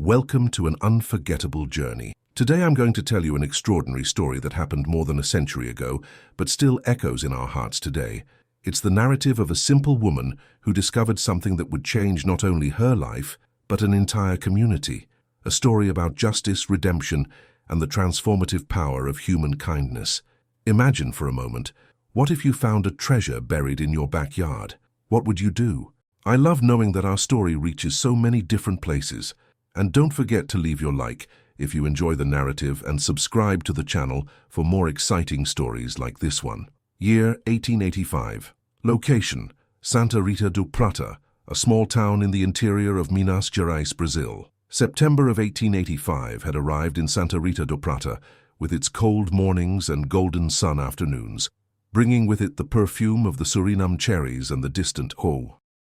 Welcome to an unforgettable journey. Today I'm going to tell you an extraordinary story that happened more than a century ago, but still echoes in our hearts today. It's the narrative of a simple woman who discovered something that would change not only her life, but an entire community. A story about justice, redemption, and the transformative power of human kindness. Imagine for a moment, what if you found a treasure buried in your backyard? What would you do? I love knowing that our story reaches so many different places. And don't forget to leave your like if you enjoy the narrative and subscribe to the channel for more exciting stories like this one. Year 1885. Location: Santa Rita do Prata, a small town in the interior of Minas Gerais, Brazil. September of 1885 had arrived in Santa Rita do Prata with its cold mornings and golden sun afternoons, bringing with it the perfume of the Suriname cherries and the distant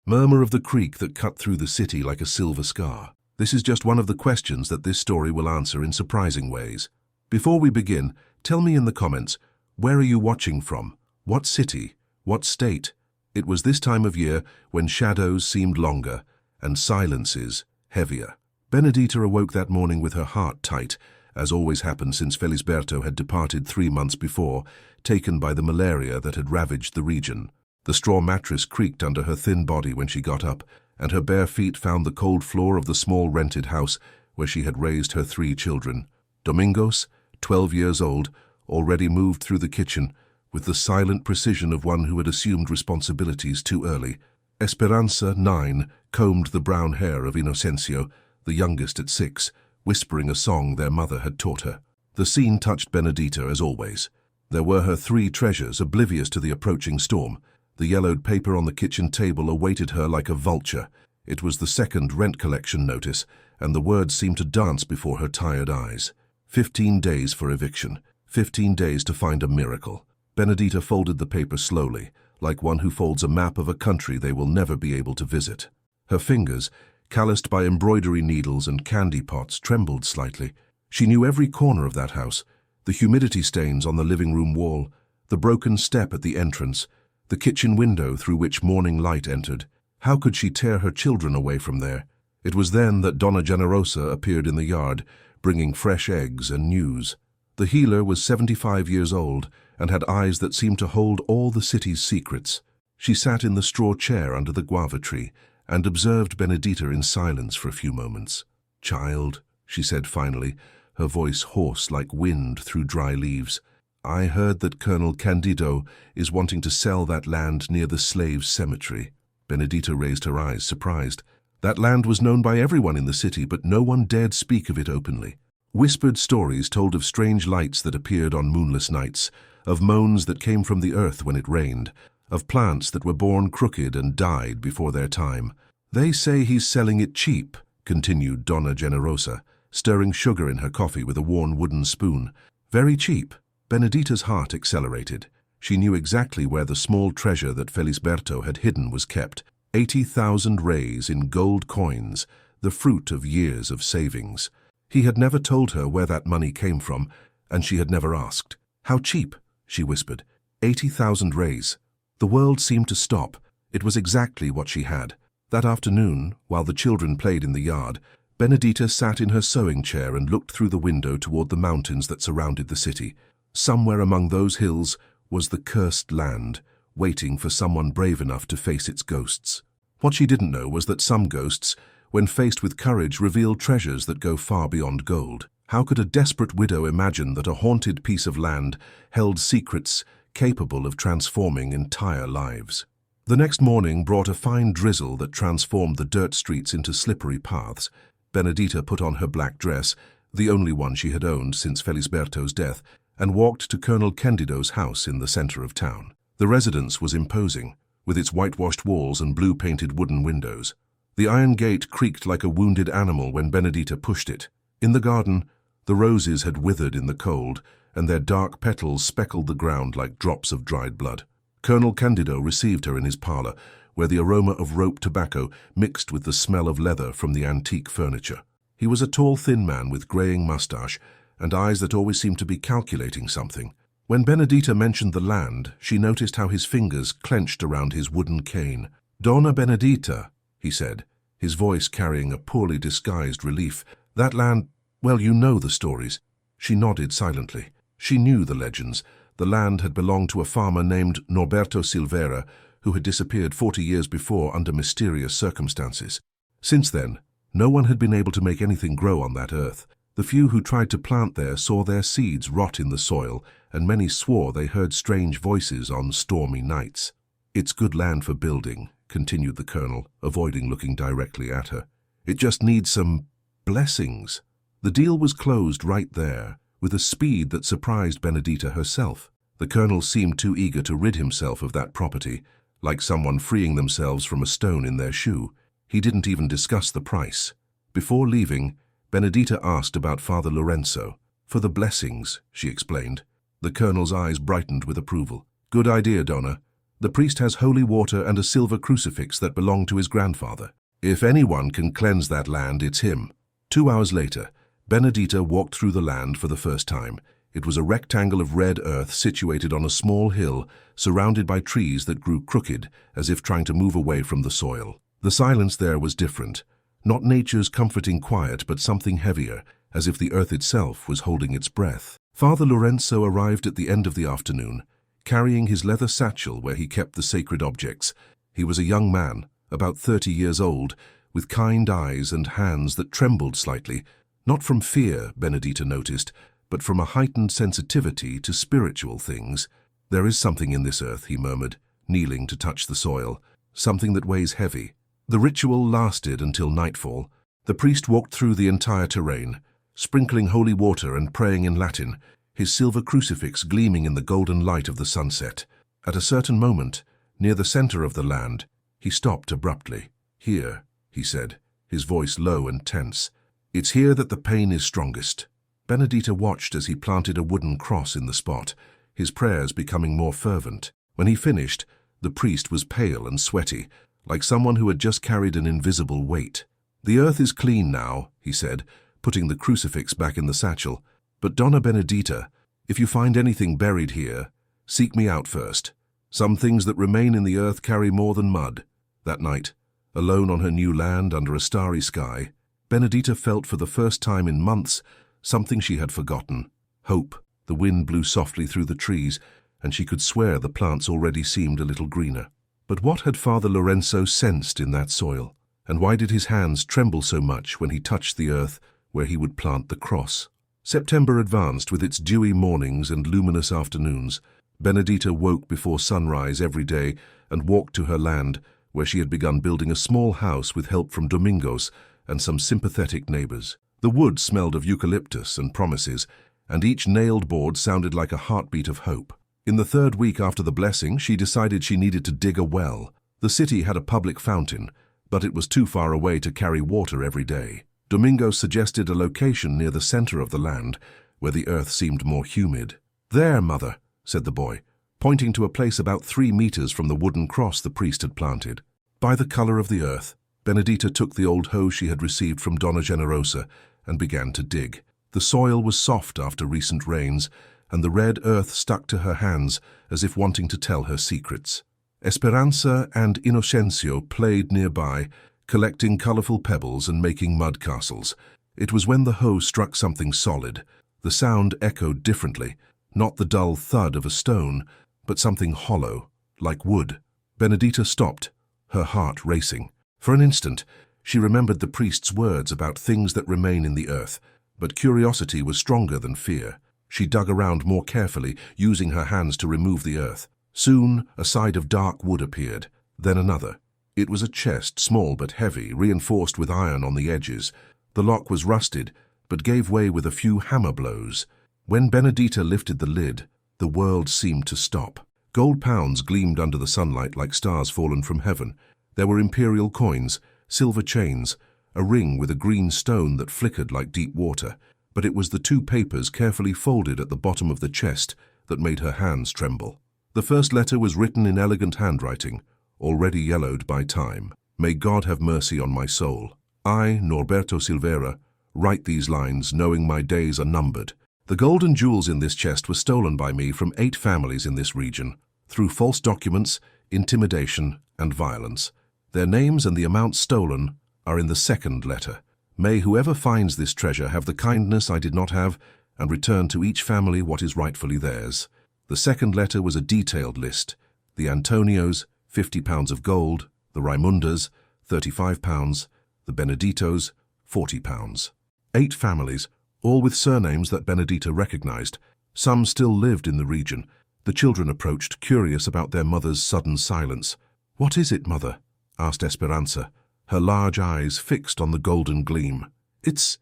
murmur of the creek that cut through the city like a silver scar. This is just one of the questions that this story will answer in surprising ways. Before we begin, tell me in the comments, where are you watching from? What city? What state? It was this time of year when shadows seemed longer and silences heavier. Benedita awoke that morning with her heart tight, as always happened since Felisberto had departed 3 months before, taken by the malaria that had ravaged the region. The straw mattress creaked under her thin body when she got up, and her bare feet found the cold floor of the small rented house where she had raised her 3 children. Domingos, 12 years old, already moved through the kitchen with the silent precision of one who had assumed responsibilities too early. Esperanza, 9, combed the brown hair of Inocencio, the youngest at 6, whispering a song their mother had taught her. The scene touched Benedita as always. There were her 3 treasures, oblivious to the approaching storm. The yellowed paper on the kitchen table awaited her like a vulture. It was the second rent collection notice, and the words seemed to dance before her tired eyes. 15 days for eviction. 15 days to find a miracle. Benedita folded the paper slowly, like one who folds a map of a country they will never be able to visit. Her fingers, calloused by embroidery needles and candy pots, trembled slightly. She knew every corner of that house, the humidity stains on the living room wall, the broken step at the entrance, the kitchen window through which morning light entered. How could she tear her children away from there? It was then that Donna Generosa appeared in the yard, bringing fresh eggs and news. The healer was 75 years old and had eyes that seemed to hold all the city's secrets. She sat in the straw chair under the guava tree and observed Benedita in silence for a few moments. "Child," she said finally, her voice hoarse like wind through dry leaves, "I heard that Colonel Candido is wanting to sell that land near the slaves' cemetery." Benedita raised her eyes, surprised. That land was known by everyone in the city, but no one dared speak of it openly. Whispered stories told of strange lights that appeared on moonless nights, of moans that came from the earth when it rained, of plants that were born crooked and died before their time. "They say he's selling it cheap," continued Donna Generosa, stirring sugar in her coffee with a worn wooden spoon. "Very cheap." Benedita's heart accelerated. She knew exactly where the small treasure that Felisberto had hidden was kept. 80,000 reis in gold coins, the fruit of years of savings. He had never told her where that money came from, and she had never asked. "How cheap?" she whispered. 80,000 reis. The world seemed to stop. It was exactly what she had. That afternoon, while the children played in the yard, Benedita sat in her sewing chair and looked through the window toward the mountains that surrounded the city. Somewhere among those hills was the cursed land, waiting for someone brave enough to face its ghosts. What she didn't know was that some ghosts, when faced with courage, reveal treasures that go far beyond gold. How could a desperate widow imagine that a haunted piece of land held secrets capable of transforming entire lives? The next morning brought a fine drizzle that transformed the dirt streets into slippery paths. Benedita put on her black dress, the only one she had owned since Felisberto's death, and walked to Colonel Candido's house in the center of town. The residence was imposing, with its whitewashed walls and blue-painted wooden windows. The iron gate creaked like a wounded animal when Benedita pushed it. In the garden, the roses had withered in the cold, and their dark petals speckled the ground like drops of dried blood. Colonel Candido received her in his parlor, where the aroma of rope tobacco mixed with the smell of leather from the antique furniture. He was a tall, thin man with graying mustache and eyes that always seemed to be calculating something. When Benedita mentioned the land, she noticed how his fingers clenched around his wooden cane. "Donna Benedita," he said, his voice carrying a poorly disguised relief, That land, well, you know the stories. She nodded silently. She knew the legends. The land had belonged to a farmer named Norberto Silveira, who had disappeared 40 years before under mysterious circumstances. Since then, no one had been able to make anything grow on that earth. The few who tried to plant there saw their seeds rot in the soil, and many swore they heard strange voices on stormy nights. "It's good land for building," continued the colonel, avoiding looking directly at her. "It just needs some blessings." The deal was closed right there, with a speed that surprised Benedita herself. The colonel seemed too eager to rid himself of that property, like someone freeing themselves from a stone in their shoe. He didn't even discuss the price. Before leaving, Benedita asked about Father Lorenzo. "For the blessings," she explained. The colonel's eyes brightened with approval. "Good idea, Donna. The priest has holy water and a silver crucifix that belonged to his grandfather. If anyone can cleanse that land, it's him." 2 hours later, Benedita walked through the land for the first time. It was a rectangle of red earth situated on a small hill, surrounded by trees that grew crooked, as if trying to move away from the soil. The silence there was different. Not nature's comforting quiet, but something heavier, as if the earth itself was holding its breath. Father Lorenzo arrived at the end of the afternoon, carrying his leather satchel where he kept the sacred objects. He was a young man, about 30 years old, with kind eyes and hands that trembled slightly, not from fear, Benedita noticed, but from a heightened sensitivity to spiritual things. "There is something in this earth," he murmured, kneeling to touch the soil, "something that weighs heavy." The ritual lasted until nightfall. The priest walked through the entire terrain, sprinkling holy water and praying in Latin, his silver crucifix gleaming in the golden light of the sunset. At a certain moment, near the center of the land, he stopped abruptly. "Here," he said, his voice low and tense. "It's here that the pain is strongest." Benedita watched as he planted a wooden cross in the spot, his prayers becoming more fervent. When he finished, the priest was pale and sweaty, like someone who had just carried an invisible weight. "The earth is clean now," he said, putting the crucifix back in the satchel. "But Donna Benedita, if you find anything buried here, seek me out first. Some things that remain in the earth carry more than mud." That night, alone on her new land under a starry sky, Benedita felt for the first time in months something she had forgotten: hope. The wind blew softly through the trees, and she could swear the plants already seemed a little greener. But what had Father Lorenzo sensed in that soil? And why did his hands tremble so much when he touched the earth where he would plant the cross? September advanced with its dewy mornings and luminous afternoons. Benedita woke before sunrise every day and walked to her land, where she had begun building a small house with help from Domingos and some sympathetic neighbors. The wood smelled of eucalyptus and promises, and each nailed board sounded like a heartbeat of hope. In the 3rd week after the blessing, she decided she needed to dig a well. The city had a public fountain, but it was too far away to carry water every day. Domingos suggested a location near the center of the land, where the earth seemed more humid. "There, mother," said the boy, pointing to a place about 3 meters from the wooden cross the priest had planted. By the color of the earth, Benedita took the old hoe she had received from Donna Generosa and began to dig. The soil was soft after recent rains, and the red earth stuck to her hands as if wanting to tell her secrets. Esperanza and Inocencio played nearby, collecting colorful pebbles and making mud castles. It was when the hoe struck something solid. The sound echoed differently, not the dull thud of a stone, but something hollow, like wood. Benedita stopped, her heart racing. For an instant, she remembered the priest's words about things that remain in the earth, but curiosity was stronger than fear. She dug around more carefully, using her hands to remove the earth. Soon, a side of dark wood appeared, then another. It was a chest, small but heavy, reinforced with iron on the edges. The lock was rusted, but gave way with a few hammer blows. When Benedita lifted the lid, the world seemed to stop. Gold pounds gleamed under the sunlight like stars fallen from heaven. There were imperial coins, silver chains, a ring with a green stone that flickered like deep water. But it was the 2 papers carefully folded at the bottom of the chest that made her hands tremble. The first letter was written in elegant handwriting, already yellowed by time. "May God have mercy on my soul. I, Norberto Silveira, write these lines knowing my days are numbered. The gold and jewels in this chest were stolen by me from 8 families in this region, through false documents, intimidation, and violence. Their names and the amounts stolen are in the second letter. May whoever finds this treasure have the kindness I did not have, and return to each family what is rightfully theirs. The second letter was a detailed list. The Antonios, £50 of gold, the Raimundas, £35, the Beneditos, £40. 8 families, all with surnames that Benedita recognized. Some still lived in the region. The children approached, curious about their mother's sudden silence. "What is it, mother?" asked Esperanza, her large eyes fixed on the golden gleam. It's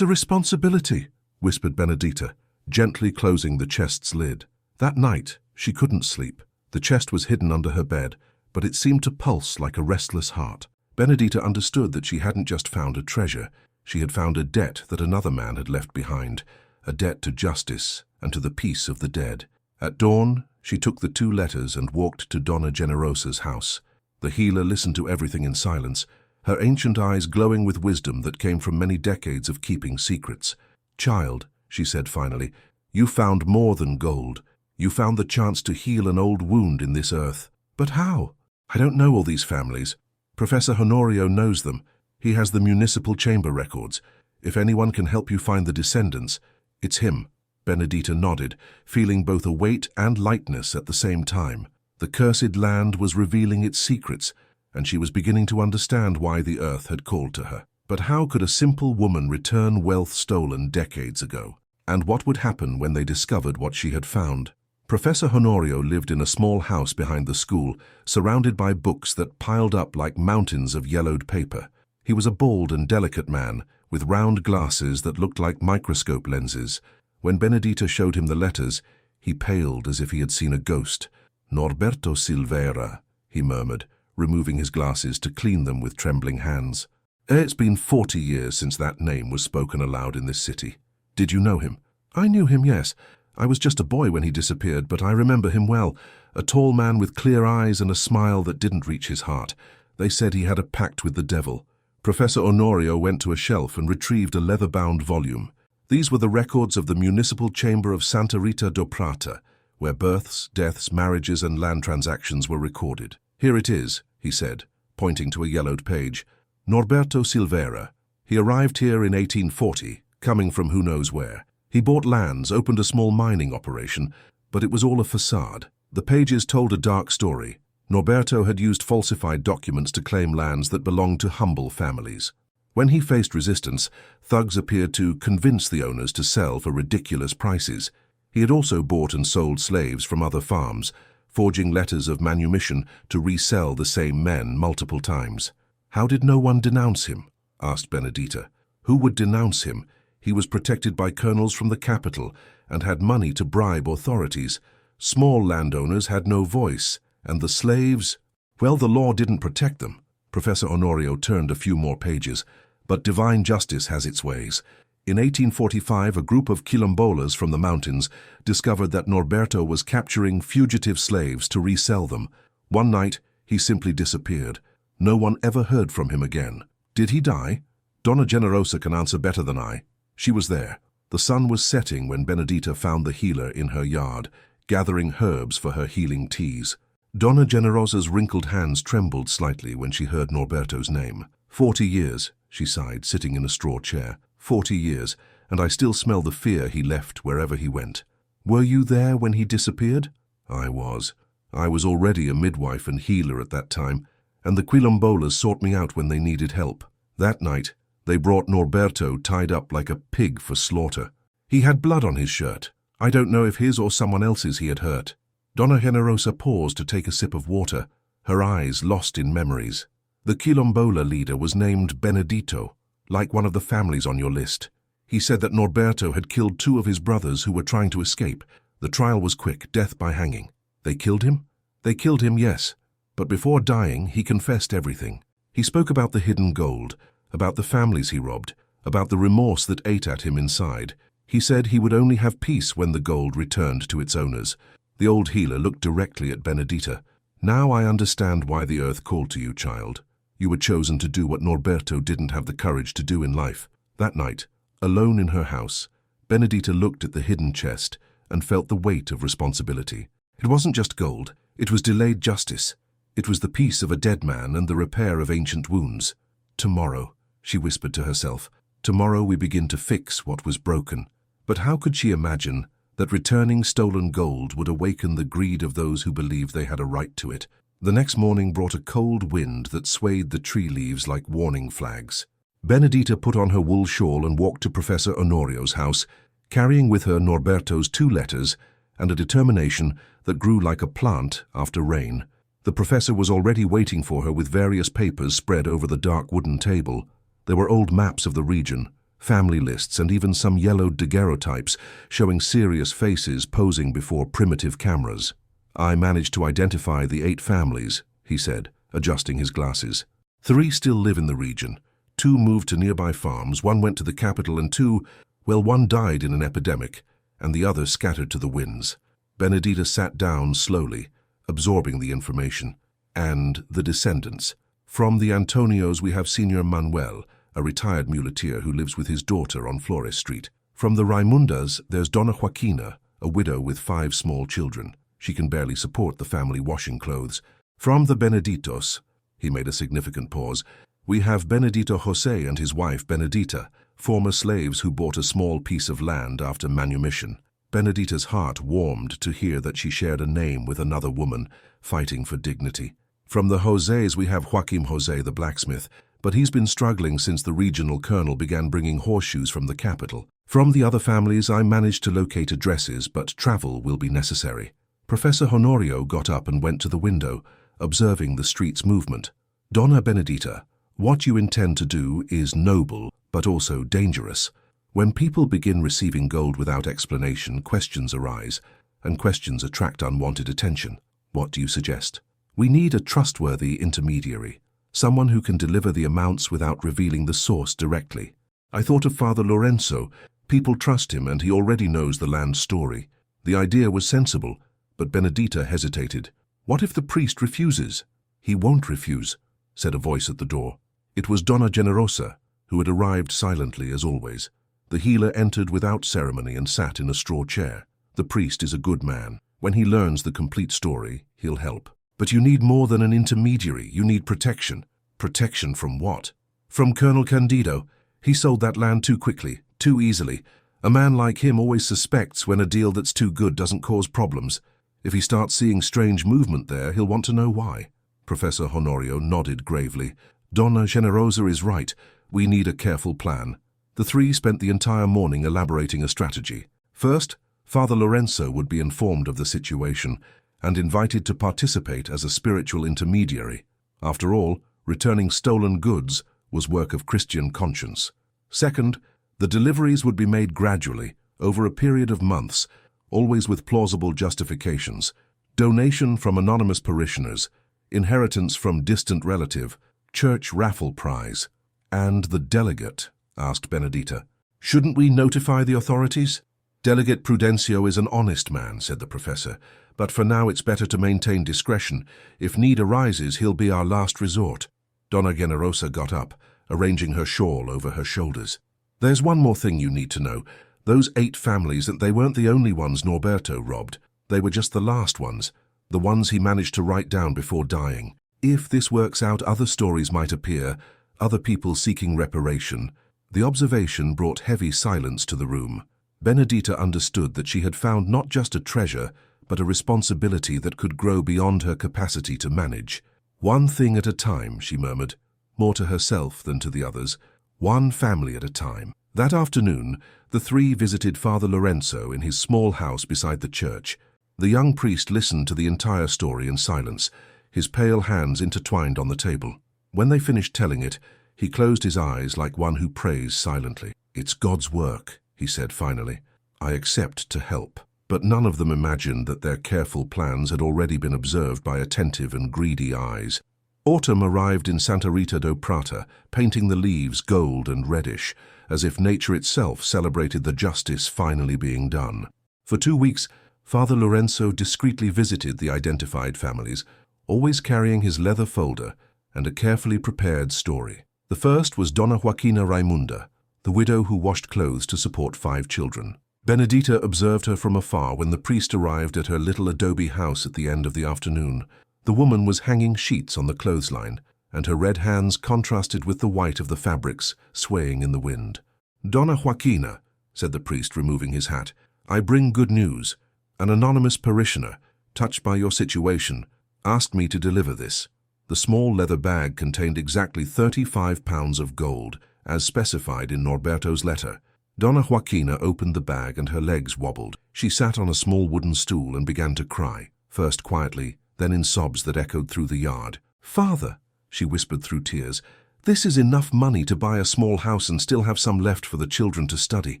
a responsibility," whispered Benedita, gently closing the chest's lid. That night, she couldn't sleep. The chest was hidden under her bed, but it seemed to pulse like a restless heart. Benedita understood that she hadn't just found a treasure. She had found a debt that another man had left behind, a debt to justice and to the peace of the dead. At dawn, she took the 2 letters and walked to Donna Generosa's house. The healer listened to everything in silence, her ancient eyes glowing with wisdom that came from many decades of keeping secrets. "Child," she said finally, "you found more than gold. You found the chance to heal an old wound in this earth." "But how?" "I don't know all these families. Professor Honorio knows them. He has the municipal chamber records. If anyone can help you find the descendants, it's him." Benedita nodded, feeling both a weight and lightness at the same time. The cursed land was revealing its secrets, and she was beginning to understand why the earth had called to her. But how could a simple woman return wealth stolen decades ago? And what would happen when they discovered what she had found? Professor Honorio lived in a small house behind the school, surrounded by books that piled up like mountains of yellowed paper. He was a bald and delicate man, with round glasses that looked like microscope lenses. When Benedita showed him the letters, he paled as if he had seen a ghost. "Norberto Silveira," he murmured, removing his glasses to clean them with trembling hands. "It's been 40 years since that name was spoken aloud in this city. Did you know him?" "I knew him, yes. I was just a boy when he disappeared, but I remember him well. A tall man with clear eyes and a smile that didn't reach his heart. They said he had a pact with the devil." Professor Honorio went to a shelf and retrieved a leather-bound volume. These were the records of the Municipal Chamber of Santa Rita do Prata, where births, deaths, marriages and land transactions were recorded. "Here it is," he said, pointing to a yellowed page. "Norberto Silveira. He arrived here in 1840, coming from who knows where. He bought lands, opened a small mining operation, but it was all a facade. The pages told a dark story. Norberto had used falsified documents to claim lands that belonged to humble families. When he faced resistance, thugs appeared to convince the owners to sell for ridiculous prices. He had also bought and sold slaves from other farms, forging letters of manumission to resell the same men multiple times. "How did no one denounce him?" asked Benedita. "Who would denounce him? He was protected by colonels from the capital and had money to bribe authorities. Small landowners had no voice, and the slaves, well, the law didn't protect them." Professor Honorio turned a few more pages. "But divine justice has its ways. In 1845, a group of quilombolas from the mountains discovered that Norberto was capturing fugitive slaves to resell them. One night, he simply disappeared. No one ever heard from him again. Did he die? Donna Generosa can answer better than I. She was there. The sun was setting when Benedita found the healer in her yard, gathering herbs for her healing teas. Donna Generosa's wrinkled hands trembled slightly when she heard Norberto's name. 40 years, she sighed, sitting in a straw chair. 40 years, and I still smell the fear he left wherever he went. Were you there when he disappeared? I was. I was already a midwife and healer at that time, and the quilombolas sought me out when they needed help. That night, they brought Norberto tied up like a pig for slaughter. He had blood on his shirt. I don't know if his or someone else's he had hurt. Donna Generosa paused to take a sip of water, her eyes lost in memories. The quilombola leader was named Benedito, like one of the families on your list. He said that Norberto had killed 2 of his brothers who were trying to escape. The trial was quick, death by hanging. They killed him? They killed him, yes. But before dying, he confessed everything. He spoke about the hidden gold, about the families he robbed, about the remorse that ate at him inside. He said he would only have peace when the gold returned to its owners. The old healer looked directly at Benedita. Now I understand why the earth called to you, child. You were chosen to do what Norberto didn't have the courage to do in life. That night, alone in her house, Benedita looked at the hidden chest and felt the weight of responsibility. It wasn't just gold. It was delayed justice. It was the peace of a dead man and the repair of ancient wounds. Tomorrow, she whispered to herself. Tomorrow we begin to fix what was broken. But how could she imagine that returning stolen gold would awaken the greed of those who believed they had a right to it? The next morning brought a cold wind that swayed the tree leaves like warning flags. Benedita put on her wool shawl and walked to Professor Honorio's house, carrying with her Norberto's 2 letters and a determination that grew like a plant after rain. The professor was already waiting for her with various papers spread over the dark wooden table. There were old maps of the region, family lists, and even some yellowed daguerreotypes showing serious faces posing before primitive cameras. I managed to identify the 8 families, he said, adjusting his glasses. 3 still live in the region. 2 moved to nearby farms, 1 went to the capital, and 2, well, 1 died in an epidemic, and the other scattered to the winds. Benedita sat down slowly, absorbing the information. And the descendants. From the Antonios we have Senior Manuel, a retired muleteer who lives with his daughter on Flores Street. From the Raimundas, there's Donna Joaquina, a widow with 5 small children. She can barely support the family washing clothes. From the Beneditos, he made a significant pause, we have Benedito José and his wife Benedita, former slaves who bought a small piece of land after manumission. Benedita's heart warmed to hear that she shared a name with another woman, fighting for dignity. From the Josés we have Joaquim José the blacksmith, but he's been struggling since the regional colonel began bringing horseshoes from the capital. From the other families I managed to locate addresses, but travel will be necessary. Professor Honorio got up and went to the window, observing the street's movement. Donna Benedita, what you intend to do is noble, but also dangerous. When people begin receiving gold without explanation, questions arise, and questions attract unwanted attention. What do you suggest? We need a trustworthy intermediary, someone who can deliver the amounts without revealing the source directly. I thought of Father Lorenzo. People trust him and he already knows the land's story. The idea was sensible, but Benedita hesitated. What if the priest refuses? He won't refuse, said a voice at the door. It was Donna Generosa, who had arrived silently as always. The healer entered without ceremony and sat in a straw chair. The priest is a good man. When he learns the complete story, he'll help. But you need more than an intermediary. You need protection. Protection from what? From Colonel Candido. He sold that land too quickly, too easily. A man like him always suspects when a deal that's too good doesn't cause problems. If he starts seeing strange movement there, he'll want to know why. Professor Honorio nodded gravely. Donna Generosa is right. We need a careful plan. The 3 spent the entire morning elaborating a strategy. First, Father Lorenzo would be informed of the situation and invited to participate as a spiritual intermediary. After all, returning stolen goods was work of Christian conscience. Second, the deliveries would be made gradually, over a period of months, always with plausible justifications. Donation from anonymous parishioners, inheritance from distant relative, church raffle prize. And the delegate, asked Benedita. Shouldn't we notify the authorities? Delegate Prudencio is an honest man, said the professor, but for now it's better to maintain discretion. If need arises, he'll be our last resort. Donna Generosa got up, arranging her shawl over her shoulders. There's one more thing you need to know. Those 8 families, they weren't the only ones Norberto robbed. They were just the last ones, the ones he managed to write down before dying. If this works out, other stories might appear, other people seeking reparation. The observation brought heavy silence to the room. Benedita understood that she had found not just a treasure, but a responsibility that could grow beyond her capacity to manage. One thing at a time, she murmured, more to herself than to the others. One family at a time. That afternoon, the 3 visited Father Lorenzo in his small house beside the church. The young priest listened to the entire story in silence, his pale hands intertwined on the table. When they finished telling it, he closed his eyes like one who prays silently. It's God's work, he said finally. I accept to help. But none of them imagined that their careful plans had already been observed by attentive and greedy eyes. Autumn arrived in Santa Rita do Prata, painting the leaves gold and reddish, as if nature itself celebrated the justice finally being done. For 2 weeks, Father Lorenzo discreetly visited the identified families, always carrying his leather folder and a carefully prepared story. The first was Donna Joaquina Raimunda, the widow who washed clothes to support 5 children. Benedita observed her from afar when the priest arrived at her little adobe house at the end of the afternoon. The woman was hanging sheets on the clothesline, and her red hands contrasted with the white of the fabrics swaying in the wind. "Donna Joaquina," said the priest, removing his hat, "I bring good news. An anonymous parishioner, touched by your situation, asked me to deliver this." The small leather bag contained exactly 35 pounds of gold, as specified in Norberto's letter. Donna Joaquina opened the bag and her legs wobbled. She sat on a small wooden stool and began to cry, first quietly, then in sobs that echoed through the yard. "Father," she whispered through tears, "this is enough money to buy a small house and still have some left for the children to study.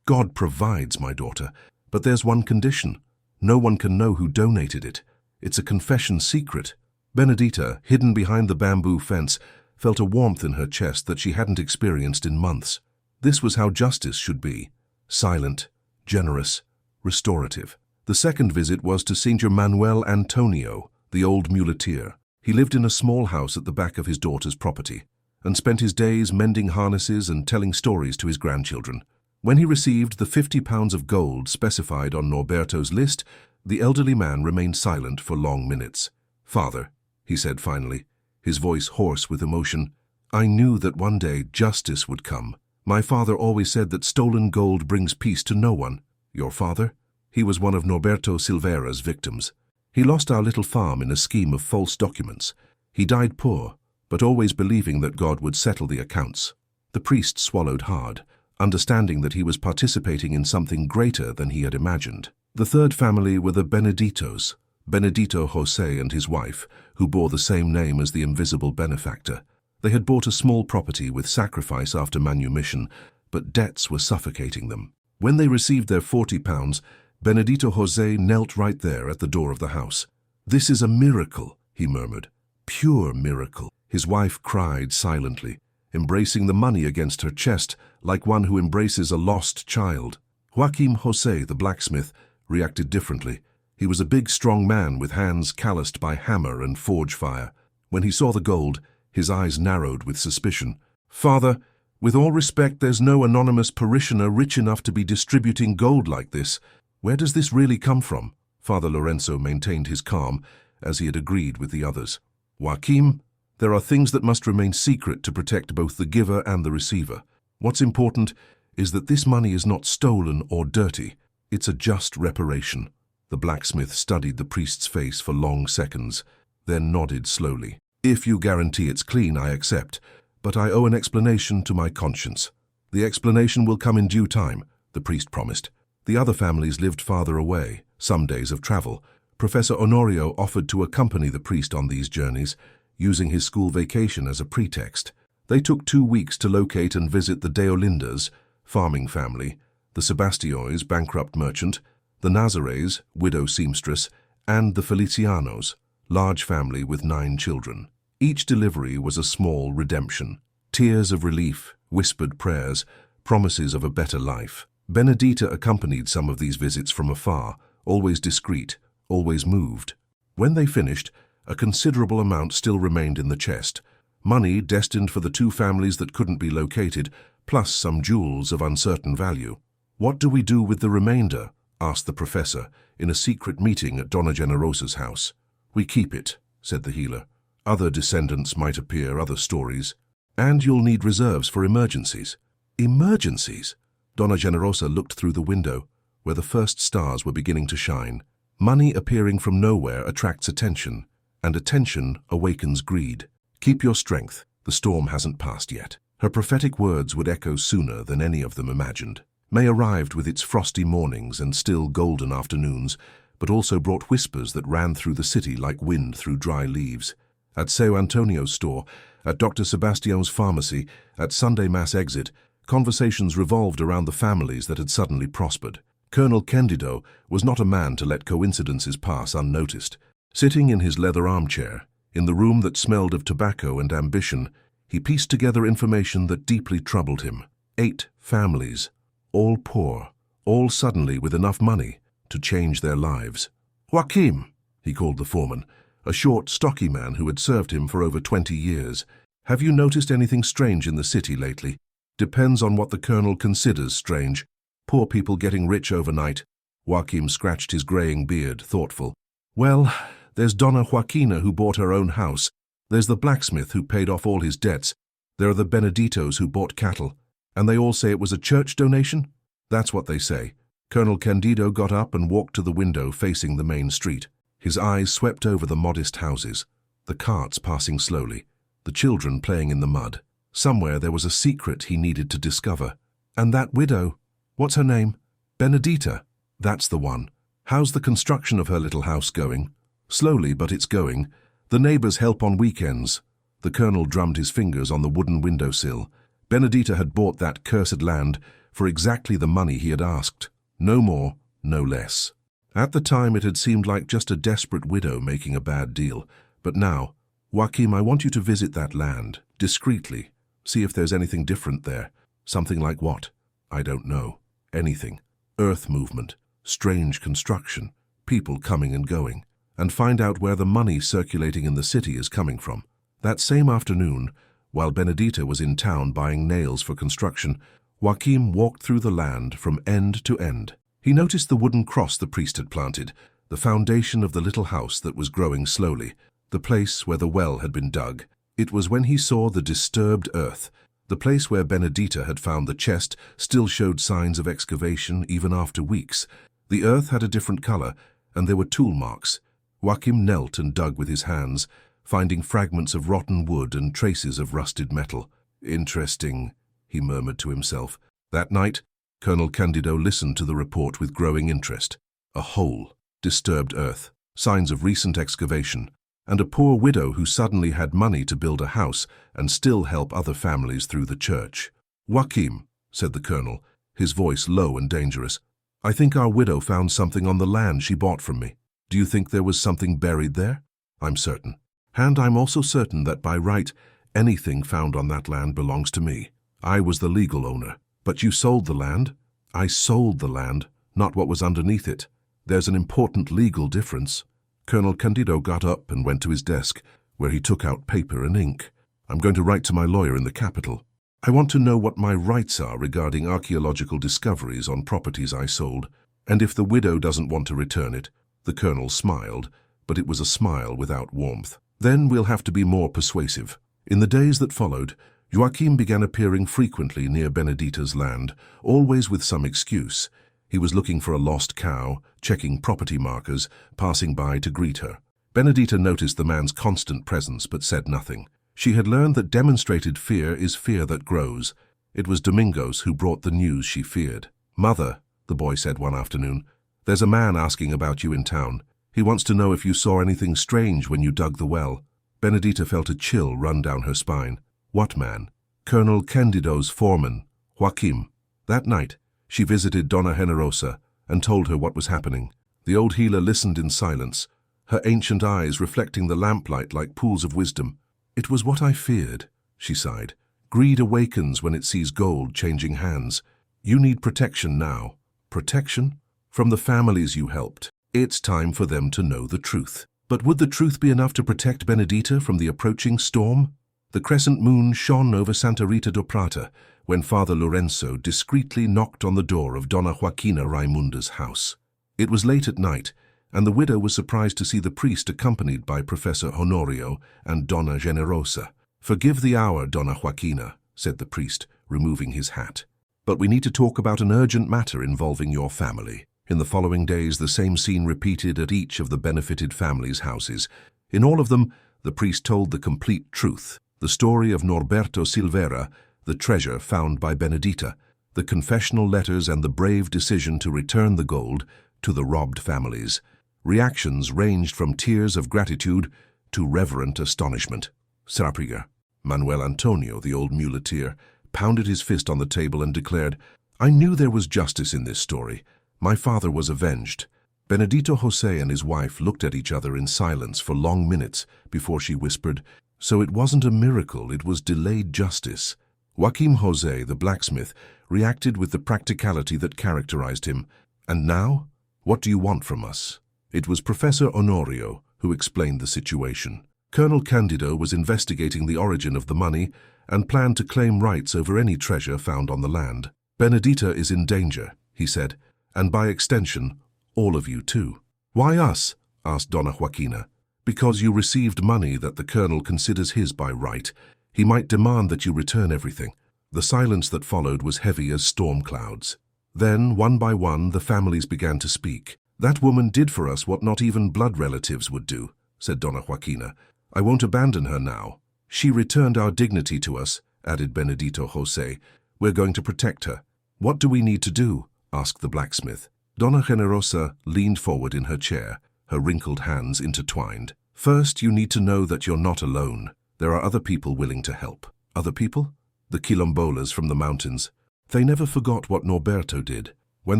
God provides, my daughter, but there's one condition. No one can know who donated it. It's a confession secret." Benedita, hidden behind the bamboo fence, felt a warmth in her chest that she hadn't experienced in months. This was how justice should be: silent, generous, restorative. The second visit was to Signor Manuel Antonio, the old muleteer. He lived in a small house at the back of his daughter's property, and spent his days mending harnesses and telling stories to his grandchildren. When he received the 50 pounds of gold specified on Norberto's list, the elderly man remained silent for long minutes. "Father," he said finally, his voice hoarse with emotion, "I knew that one day justice would come. My father always said that stolen gold brings peace to no one." "Your father?" "He was one of Norberto Silvera's victims. He lost our little farm in a scheme of false documents. He died poor, but always believing that God would settle the accounts." The priest swallowed hard, understanding that he was participating in something greater than he had imagined. The third family were the Beneditos, Benedito José and his wife, who bore the same name as the invisible benefactor. They had bought a small property with sacrifice after manumission, but debts were suffocating them. When they received their 40 pounds, Benedito José knelt right there at the door of the house. "This is a miracle," he murmured. "Pure miracle." His wife cried silently, embracing the money against her chest like one who embraces a lost child. Joaquim José, the blacksmith, reacted differently. He was a big, strong man with hands calloused by hammer and forge fire. When he saw the gold, his eyes narrowed with suspicion. "Father, with all respect, there's no anonymous parishioner rich enough to be distributing gold like this. Where does this really come from?" Father Lorenzo maintained his calm, as he had agreed with the others. "Joaquim, there are things that must remain secret to protect both the giver and the receiver. What's important is that this money is not stolen or dirty. It's a just reparation." The blacksmith studied the priest's face for long seconds, then nodded slowly. "If you guarantee it's clean, I accept, but I owe an explanation to my conscience." "The explanation will come in due time," the priest promised. The other families lived farther away, some days of travel. Professor Honorio offered to accompany the priest on these journeys, using his school vacation as a pretext. They took 2 weeks to locate and visit the Deolindas, farming family, the Sebastiois, bankrupt merchant, the Nazares, widow seamstress, and the Felicianos, large family with 9 children. Each delivery was a small redemption. Tears of relief, whispered prayers, promises of a better life. Benedita accompanied some of these visits from afar, always discreet, always moved. When they finished, a considerable amount still remained in the chest, money destined for the 2 families that couldn't be located, plus some jewels of uncertain value. "What do we do with the remainder?" asked the professor in a secret meeting at Donna Generosa's house. "We keep it," said the healer. "Other descendants might appear, other stories. And you'll need reserves for emergencies." "Emergencies?" Donna Generosa looked through the window, where the first stars were beginning to shine. "Money appearing from nowhere attracts attention, and attention awakens greed. Keep your strength. The storm hasn't passed yet." Her prophetic words would echo sooner than any of them imagined. May arrived with its frosty mornings and still golden afternoons, but also brought whispers that ran through the city like wind through dry leaves. At Seu Antonio's store, at Dr. Sebastian's pharmacy, at Sunday Mass exit, conversations revolved around the families that had suddenly prospered. Colonel Candido was not a man to let coincidences pass unnoticed. Sitting in his leather armchair, in the room that smelled of tobacco and ambition, he pieced together information that deeply troubled him. 8 families, all poor, all suddenly with enough money to change their lives. "Joaquim," he called the foreman, a short, stocky man who had served him for over 20 years. "Have you noticed anything strange in the city lately?" "Depends on what the colonel considers strange. Poor people getting rich overnight." Joaquim scratched his graying beard, thoughtful. "Well, there's Donna Joaquina who bought her own house. There's the blacksmith who paid off all his debts. There are the Beneditos who bought cattle. And they all say it was a church donation? That's what they say. Colonel Candido got up and walked to the window facing the main street. His eyes swept over the modest houses, the carts passing slowly, the children playing in the mud. Somewhere there was a secret he needed to discover. And that widow, what's her name? Benedita. That's the one. How's the construction of her little house going? Slowly, but it's going. The neighbors help on weekends. The colonel drummed his fingers on the wooden windowsill. Benedita had bought that cursed land for exactly the money he had asked. No more, no less. At the time it had seemed like just a desperate widow making a bad deal. But now, Joachim, I want you to visit that land, discreetly. See if there's anything different there. Something like what? I don't know. Anything. Earth movement, strange construction, people coming and going. And find out where the money circulating in the city is coming from. That same afternoon, while Benedita was in town buying nails for construction, Joachim walked through the land from end to end. He noticed the wooden cross the priest had planted, the foundation of the little house that was growing slowly, the place where the well had been dug. It was when he saw the disturbed earth. The place where Benedita had found the chest still showed signs of excavation even after weeks. The earth had a different color, and there were tool marks. Joachim knelt and dug with his hands, finding fragments of rotten wood and traces of rusted metal. Interesting, he murmured to himself. That night, Colonel Candido listened to the report with growing interest. A hole, disturbed earth, signs of recent excavation, and a poor widow who suddenly had money to build a house and still help other families through the church. Joachim, said the colonel, his voice low and dangerous, I think our widow found something on the land she bought from me. Do you think there was something buried there? I'm certain. And I'm also certain that by right, anything found on that land belongs to me. I was the legal owner. But you sold the land? I sold the land, not what was underneath it. There's an important legal difference. Colonel Candido got up and went to his desk, where he took out paper and ink. I'm going to write to my lawyer in the capital. I want to know what my rights are regarding archaeological discoveries on properties I sold, and if the widow doesn't want to return it. The colonel smiled, but it was a smile without warmth. Then we'll have to be more persuasive. In the days that followed, Joachim began appearing frequently near Benedita's land, always with some excuse. He was looking for a lost cow, checking property markers, passing by to greet her. Benedita noticed the man's constant presence but said nothing. She had learned that demonstrated fear is fear that grows. It was Domingos who brought the news she feared. Mother, the boy said one afternoon, there's a man asking about you in town. He wants to know if you saw anything strange when you dug the well. Benedita felt a chill run down her spine. What man? Colonel Candido's foreman, Joachim. That night, she visited Donna Generosa and told her what was happening. The old healer listened in silence, her ancient eyes reflecting the lamplight like pools of wisdom. It was what I feared, she sighed. Greed awakens when it sees gold changing hands. You need protection now. Protection? From the families you helped. It's time for them to know the truth. But would the truth be enough to protect Benedita from the approaching storm? The crescent moon shone over Santa Rita do Prata when Father Lorenzo discreetly knocked on the door of Donna Joaquina Raimunda's house. It was late at night, and the widow was surprised to see the priest accompanied by Professor Honorio and Donna Generosa. Forgive the hour, Donna Joaquina, said the priest, removing his hat. But we need to talk about an urgent matter involving your family. In the following days, the same scene repeated at each of the benefited families' houses. In all of them, the priest told the complete truth. The story of Norberto Silveira, the treasure found by Benedita, the confessional letters and the brave decision to return the gold to the robbed families. Reactions ranged from tears of gratitude to reverent astonishment. Serapriga, Manuel Antonio, the old muleteer, pounded his fist on the table and declared, I knew there was justice in this story. My father was avenged. Benedito José and his wife looked at each other in silence for long minutes before she whispered, So it wasn't a miracle, it was delayed justice. Joachim José, the blacksmith, reacted with the practicality that characterized him. And now? What do you want from us? It was Professor Honorio who explained the situation. Colonel Candido was investigating the origin of the money and planned to claim rights over any treasure found on the land. Benedita is in danger, he said, and by extension, all of you too. Why us? Asked Donna Joaquina. Because you received money that the colonel considers his by right, he might demand that you return everything. The silence that followed was heavy as storm clouds. Then, one by one, the families began to speak. "That woman did for us what not even blood relatives would do," said Donna Joaquina. "I won't abandon her now. She returned our dignity to us," added Benedito José. "We're going to protect her." "What do we need to do?" asked the blacksmith. Donna Generosa leaned forward in her chair, her wrinkled hands intertwined. "First, you need to know that you're not alone. There are other people willing to help." "Other people?" "The quilombolas from the mountains. They never forgot what Norberto did. When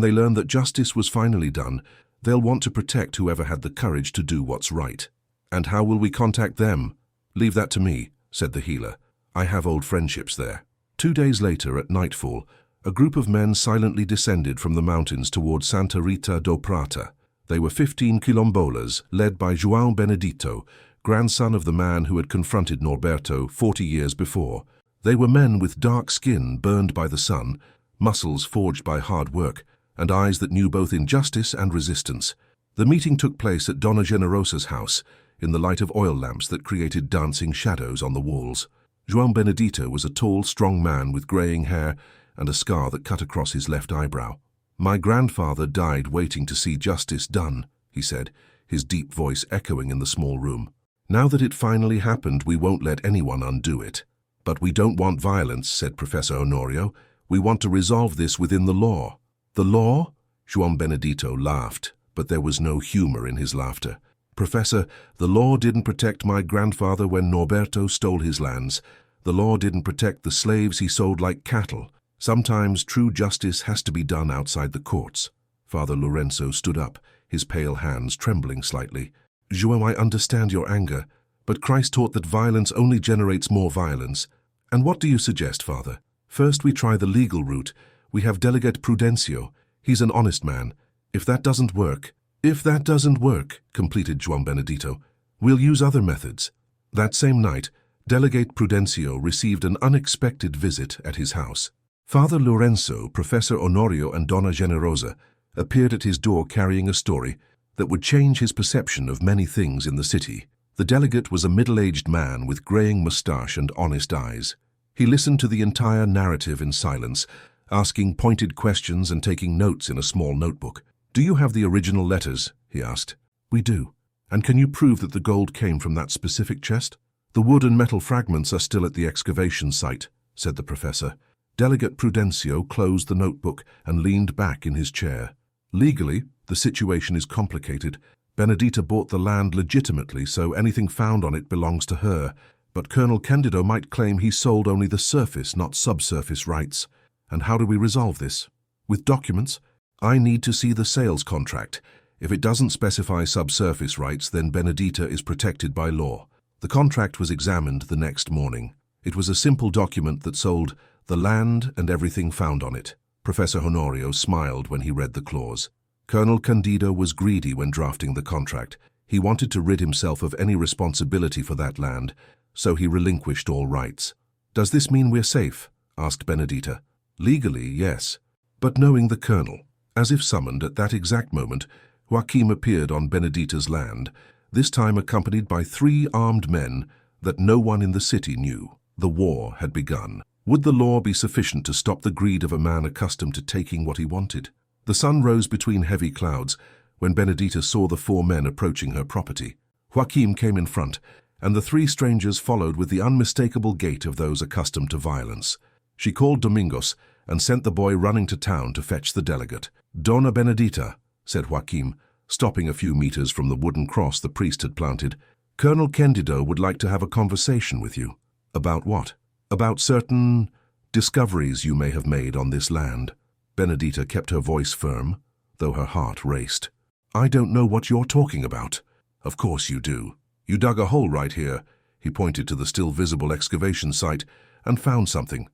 they learn that justice was finally done, they'll want to protect whoever had the courage to do what's right." "And how will we contact them?" "Leave that to me," said the healer. "I have old friendships there." 2 days later, at nightfall, a group of men silently descended from the mountains toward Santa Rita do Prata. They were 15 quilombolas, led by João Benedito, grandson of the man who had confronted Norberto 40 years before. They were men with dark skin burned by the sun, muscles forged by hard work, and eyes that knew both injustice and resistance. The meeting took place at Donna Generosa's house, in the light of oil lamps that created dancing shadows on the walls. João Benedito was a tall, strong man with graying hair and a scar that cut across his left eyebrow. "My grandfather died waiting to see justice done," he said, his deep voice echoing in the small room. "Now that it finally happened, we won't let anyone undo it." "But we don't want violence," said Professor Honorio. "We want to resolve this within the law." "The law?" João Benedito laughed, but there was no humor in his laughter. "Professor, the law didn't protect my grandfather when Norberto stole his lands. The law didn't protect the slaves he sold like cattle. Sometimes true justice has to be done outside the courts." Father Lorenzo stood up, his pale hands trembling slightly. "João, I understand your anger, but Christ taught that violence only generates more violence. And what do you suggest, Father? First we try the legal route. We have Delegate Prudencio. He's an honest man. If that doesn't work, completed João Benedito, we'll use other methods." That same night, Delegate Prudencio received an unexpected visit at his house. Father Lorenzo, Professor Honorio, and Donna Generosa appeared at his door carrying a story that would change his perception of many things in the city. The delegate was a middle-aged man with graying mustache and honest eyes. He listened to the entire narrative in silence, asking pointed questions and taking notes in a small notebook. "Do you have the original letters?" he asked. "We do. And can you prove that the gold came from that specific chest?" "The wood and metal fragments are still at the excavation site," said the professor. Delegate Prudencio closed the notebook and leaned back in his chair. "Legally, the situation is complicated. Benedita bought the land legitimately, so anything found on it belongs to her. But Colonel Candido might claim he sold only the surface, not subsurface rights. And how do we resolve this? With documents? I need to see the sales contract. If it doesn't specify subsurface rights, then Benedita is protected by law." The contract was examined the next morning. It was a simple document that sold the land and everything found on it. Professor Honorio smiled when he read the clause. Colonel Candido was greedy when drafting the contract. He wanted to rid himself of any responsibility for that land, so he relinquished all rights. "Does this mean we're safe?" asked Benedita. "Legally, yes. But knowing the colonel." As if summoned at that exact moment, Joaquim appeared on Benedita's land, this time accompanied by 3 armed men that no one in the city knew. The war had begun. Would the law be sufficient to stop the greed of a man accustomed to taking what he wanted? The sun rose between heavy clouds when Benedita saw the 4 men approaching her property. Joaquim came in front, and the 3 strangers followed with the unmistakable gait of those accustomed to violence. She called Domingos and sent the boy running to town to fetch the delegate. "Donna Benedita," said Joaquim, stopping a few meters from the wooden cross the priest had planted, "Colonel Candido would like to have a conversation with you." "About what?" "About certain discoveries you may have made on this land." Benedita kept her voice firm, though her heart raced. "I don't know what you're talking about." "Of course you do. You dug a hole right here." He pointed to the still visible excavation site and found something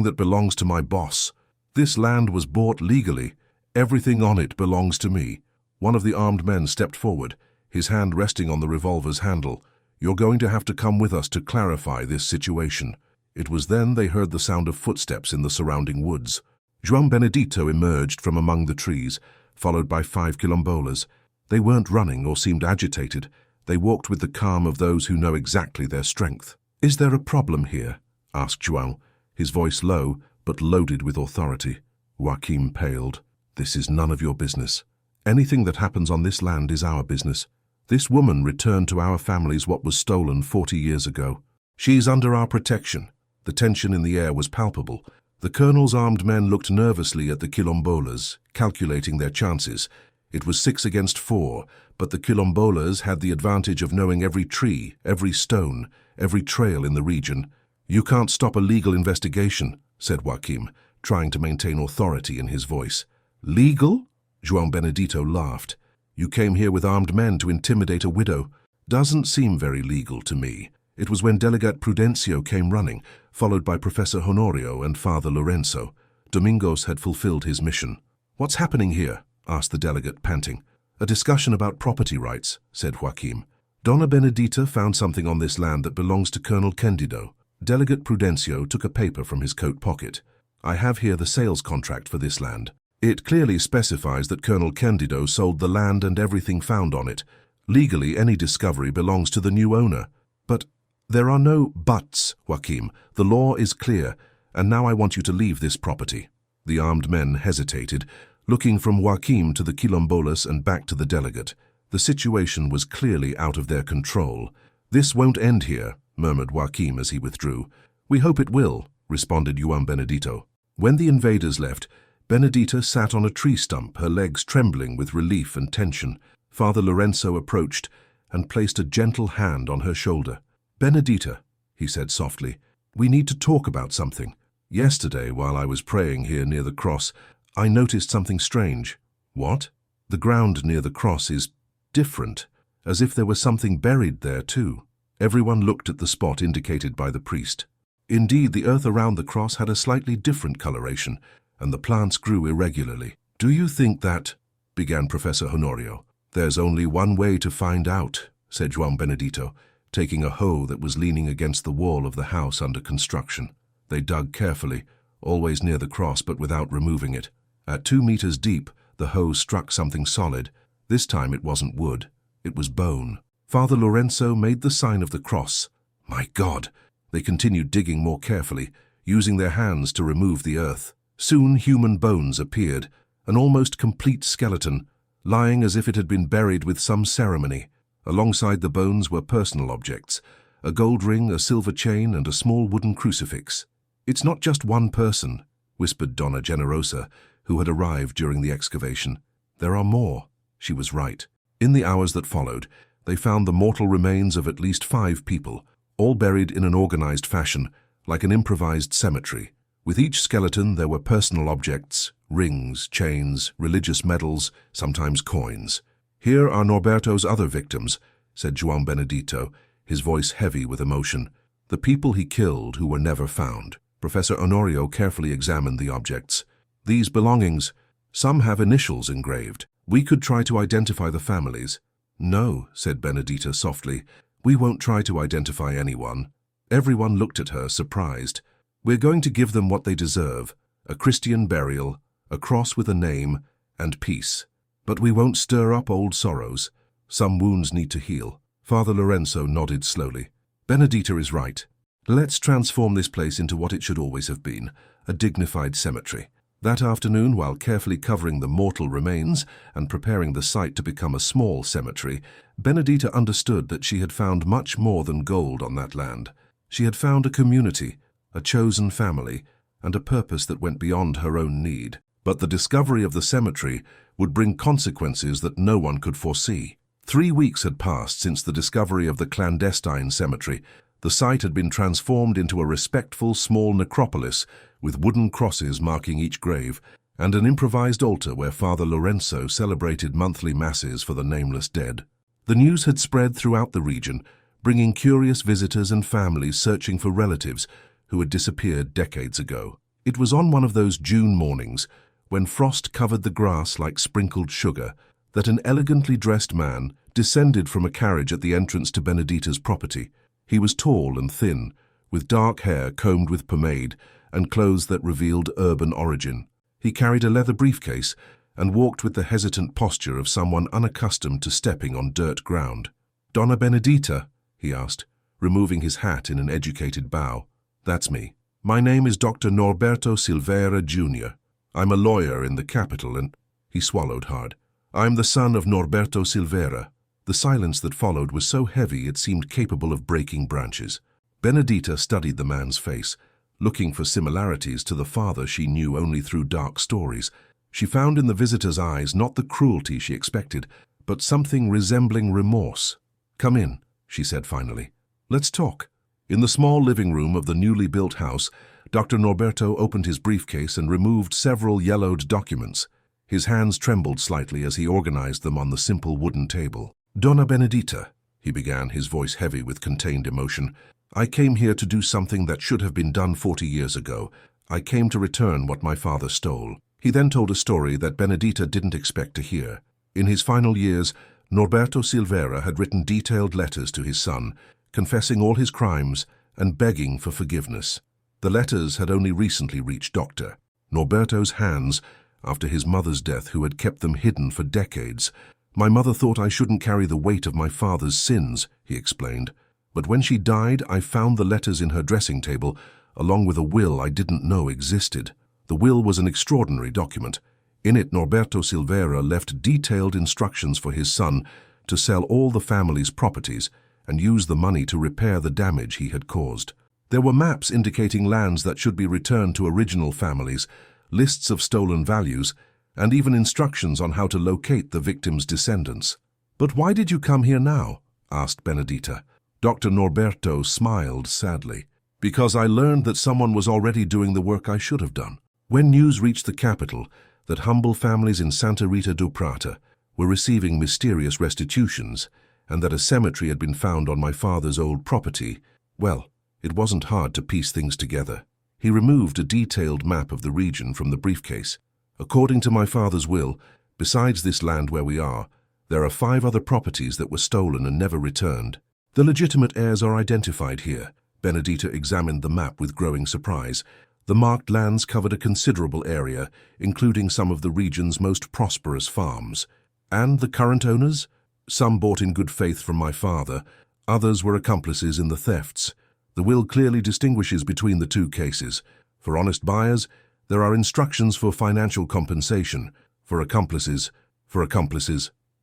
that belongs to my boss. This land was bought legally. Everything on it belongs to me. One of the armed men stepped forward, his hand resting on the revolver's handle. "You're going to have to come with us to clarify this situation." It was then they heard the sound of footsteps in the surrounding woods. João Benedito emerged from among the trees, followed by 5 quilombolas. They weren't running or seemed agitated. They walked with the calm of those who know exactly their strength. "Is there a problem here?" asked João, his voice low but loaded with authority. Joaquim paled. "This is none of your business. Anything that happens on this land is our business. This woman returned to our families what was stolen 40 years ago. She's under our protection." The tension in the air was palpable. The colonel's armed men looked nervously at the quilombolas, calculating their chances. It was 6 against 4, but the quilombolas had the advantage of knowing every tree, every stone, every trail in the region. "You can't stop a legal investigation," said Joaquim, trying to maintain authority in his voice. "Legal?" João Benedito laughed. "You came here with armed men to intimidate a widow. Doesn't seem very legal to me." It was when Delegate Prudencio came running, followed by Professor Honorio and Father Lorenzo. Domingos had fulfilled his mission. "What's happening here?" asked the delegate, panting. "A discussion about property rights," said Joaquim. "Donna Benedita found something on this land that belongs to Colonel Candido." Delegate Prudencio took a paper from his coat pocket. "I have here the sales contract for this land. It clearly specifies that Colonel Candido sold the land and everything found on it. Legally, any discovery belongs to the new owner. But there are no buts, Joaquim. The law is clear, and now I want you to leave this property." The armed men hesitated, looking from Joaquim to the quilombolas and back to the delegate. The situation was clearly out of their control. "This won't end here," murmured Joaquim as he withdrew. "We hope it will," responded Juan Benedito. When the invaders left, Benedita sat on a tree stump, her legs trembling with relief and tension. Father Lorenzo approached and placed a gentle hand on her shoulder. "Benedita," he said softly, "we need to talk about something. Yesterday, while I was praying here near the cross, I noticed something strange." "What?" "The ground near the cross is different, as if there was something buried there too." Everyone looked at the spot indicated by the priest. Indeed, the earth around the cross had a slightly different coloration, and the plants grew irregularly. "Do you think that—" began Professor Honorio. "There's only one way to find out," said Juan Benedito, taking a hoe that was leaning against the wall of the house under construction. They dug carefully, always near the cross but without removing it. At 2 meters deep, the hoe struck something solid. This time it wasn't wood, it was bone. Father Lorenzo made the sign of the cross. "My God!" They continued digging more carefully, using their hands to remove the earth. Soon human bones appeared, an almost complete skeleton, lying as if it had been buried with some ceremony. Alongside the bones were personal objects, a gold ring, a silver chain, and a small wooden crucifix. "It's not just one person," whispered Donna Generosa, who had arrived during the excavation. "There are more." She was right. In the hours that followed, they found the mortal remains of at least 5 people, all buried in an organized fashion, like an improvised cemetery. With each skeleton there were personal objects, rings, chains, religious medals, sometimes coins. "Here are Norberto's other victims," said Juan Benedito, his voice heavy with emotion. "The people he killed who were never found." Professor Honorio carefully examined the objects. "These belongings, some have initials engraved. We could try to identify the families." "No," said Benedita softly. "We won't try to identify anyone." Everyone looked at her, surprised. "We're going to give them what they deserve, a Christian burial, a cross with a name, and peace. But we won't stir up old sorrows. Some wounds need to heal." Father Lorenzo nodded slowly. "Benedita is right. Let's transform this place into what it should always have been, a dignified cemetery." That afternoon, while carefully covering the mortal remains and preparing the site to become a small cemetery, Benedita understood that she had found much more than gold on that land. She had found a community, a chosen family, and a purpose that went beyond her own need. But the discovery of the cemetery would bring consequences that no one could foresee. 3 weeks had passed since the discovery of the clandestine cemetery. The site had been transformed into a respectful small necropolis with wooden crosses marking each grave, and an improvised altar where Father Lorenzo celebrated monthly masses for the nameless dead. The news had spread throughout the region, bringing curious visitors and families searching for relatives who had disappeared decades ago. It was on one of those June mornings, when frost covered the grass like sprinkled sugar, that an elegantly dressed man descended from a carriage at the entrance to Benedita's property. He was tall and thin, with dark hair combed with pomade and clothes that revealed urban origin. He carried a leather briefcase and walked with the hesitant posture of someone unaccustomed to stepping on dirt ground. "Donna Benedita?" he asked, removing his hat in an educated bow. "That's me. My name is Dr. Norberto Silveira, Jr. I'm a lawyer in the capital and—" He swallowed hard. "I'm the son of Norberto Silveira." The silence that followed was so heavy it seemed capable of breaking branches. Benedita studied the man's face, looking for similarities to the father she knew only through dark stories. She found in the visitor's eyes not the cruelty she expected, but something resembling remorse. "Come in," she said finally. "Let's talk." In the small living room of the newly built house, Dr. Norberto opened his briefcase and removed several yellowed documents. His hands trembled slightly as he organized them on the simple wooden table. "Donna Benedita," he began, his voice heavy with contained emotion, "I came here to do something that should have been done 40 years ago. I came to return what my father stole." He then told a story that Benedita didn't expect to hear. In his final years, Norberto Silveira had written detailed letters to his son, confessing all his crimes and begging for forgiveness. The letters had only recently reached Dr. Norberto's hands after his mother's death, who had kept them hidden for decades. "My mother thought I shouldn't carry the weight of my father's sins," he explained. "But when she died, I found the letters in her dressing table, along with a will I didn't know existed." The will was an extraordinary document. In it, Norberto Silveira left detailed instructions for his son to sell all the family's properties and use the money to repair the damage he had caused. There were maps indicating lands that should be returned to original families, lists of stolen values, and even instructions on how to locate the victim's descendants. "But why did you come here now?" asked Benedita. Dr. Norberto smiled sadly. "Because I learned that someone was already doing the work I should have done. When news reached the capital that humble families in Santa Rita do Prata were receiving mysterious restitutions, and that a cemetery had been found on my father's old property, well, it wasn't hard to piece things together." He removed a detailed map of the region from the briefcase. "According to my father's will, besides this land where we are, there are 5 other properties that were stolen and never returned. The legitimate heirs are identified here." Benedita examined the map with growing surprise. The marked lands covered a considerable area, including some of the region's most prosperous farms. "And the current owners? Some bought in good faith from my father, others were accomplices in the thefts. The will clearly distinguishes between the 2 cases. For honest buyers, there are instructions for financial compensation. For accomplices,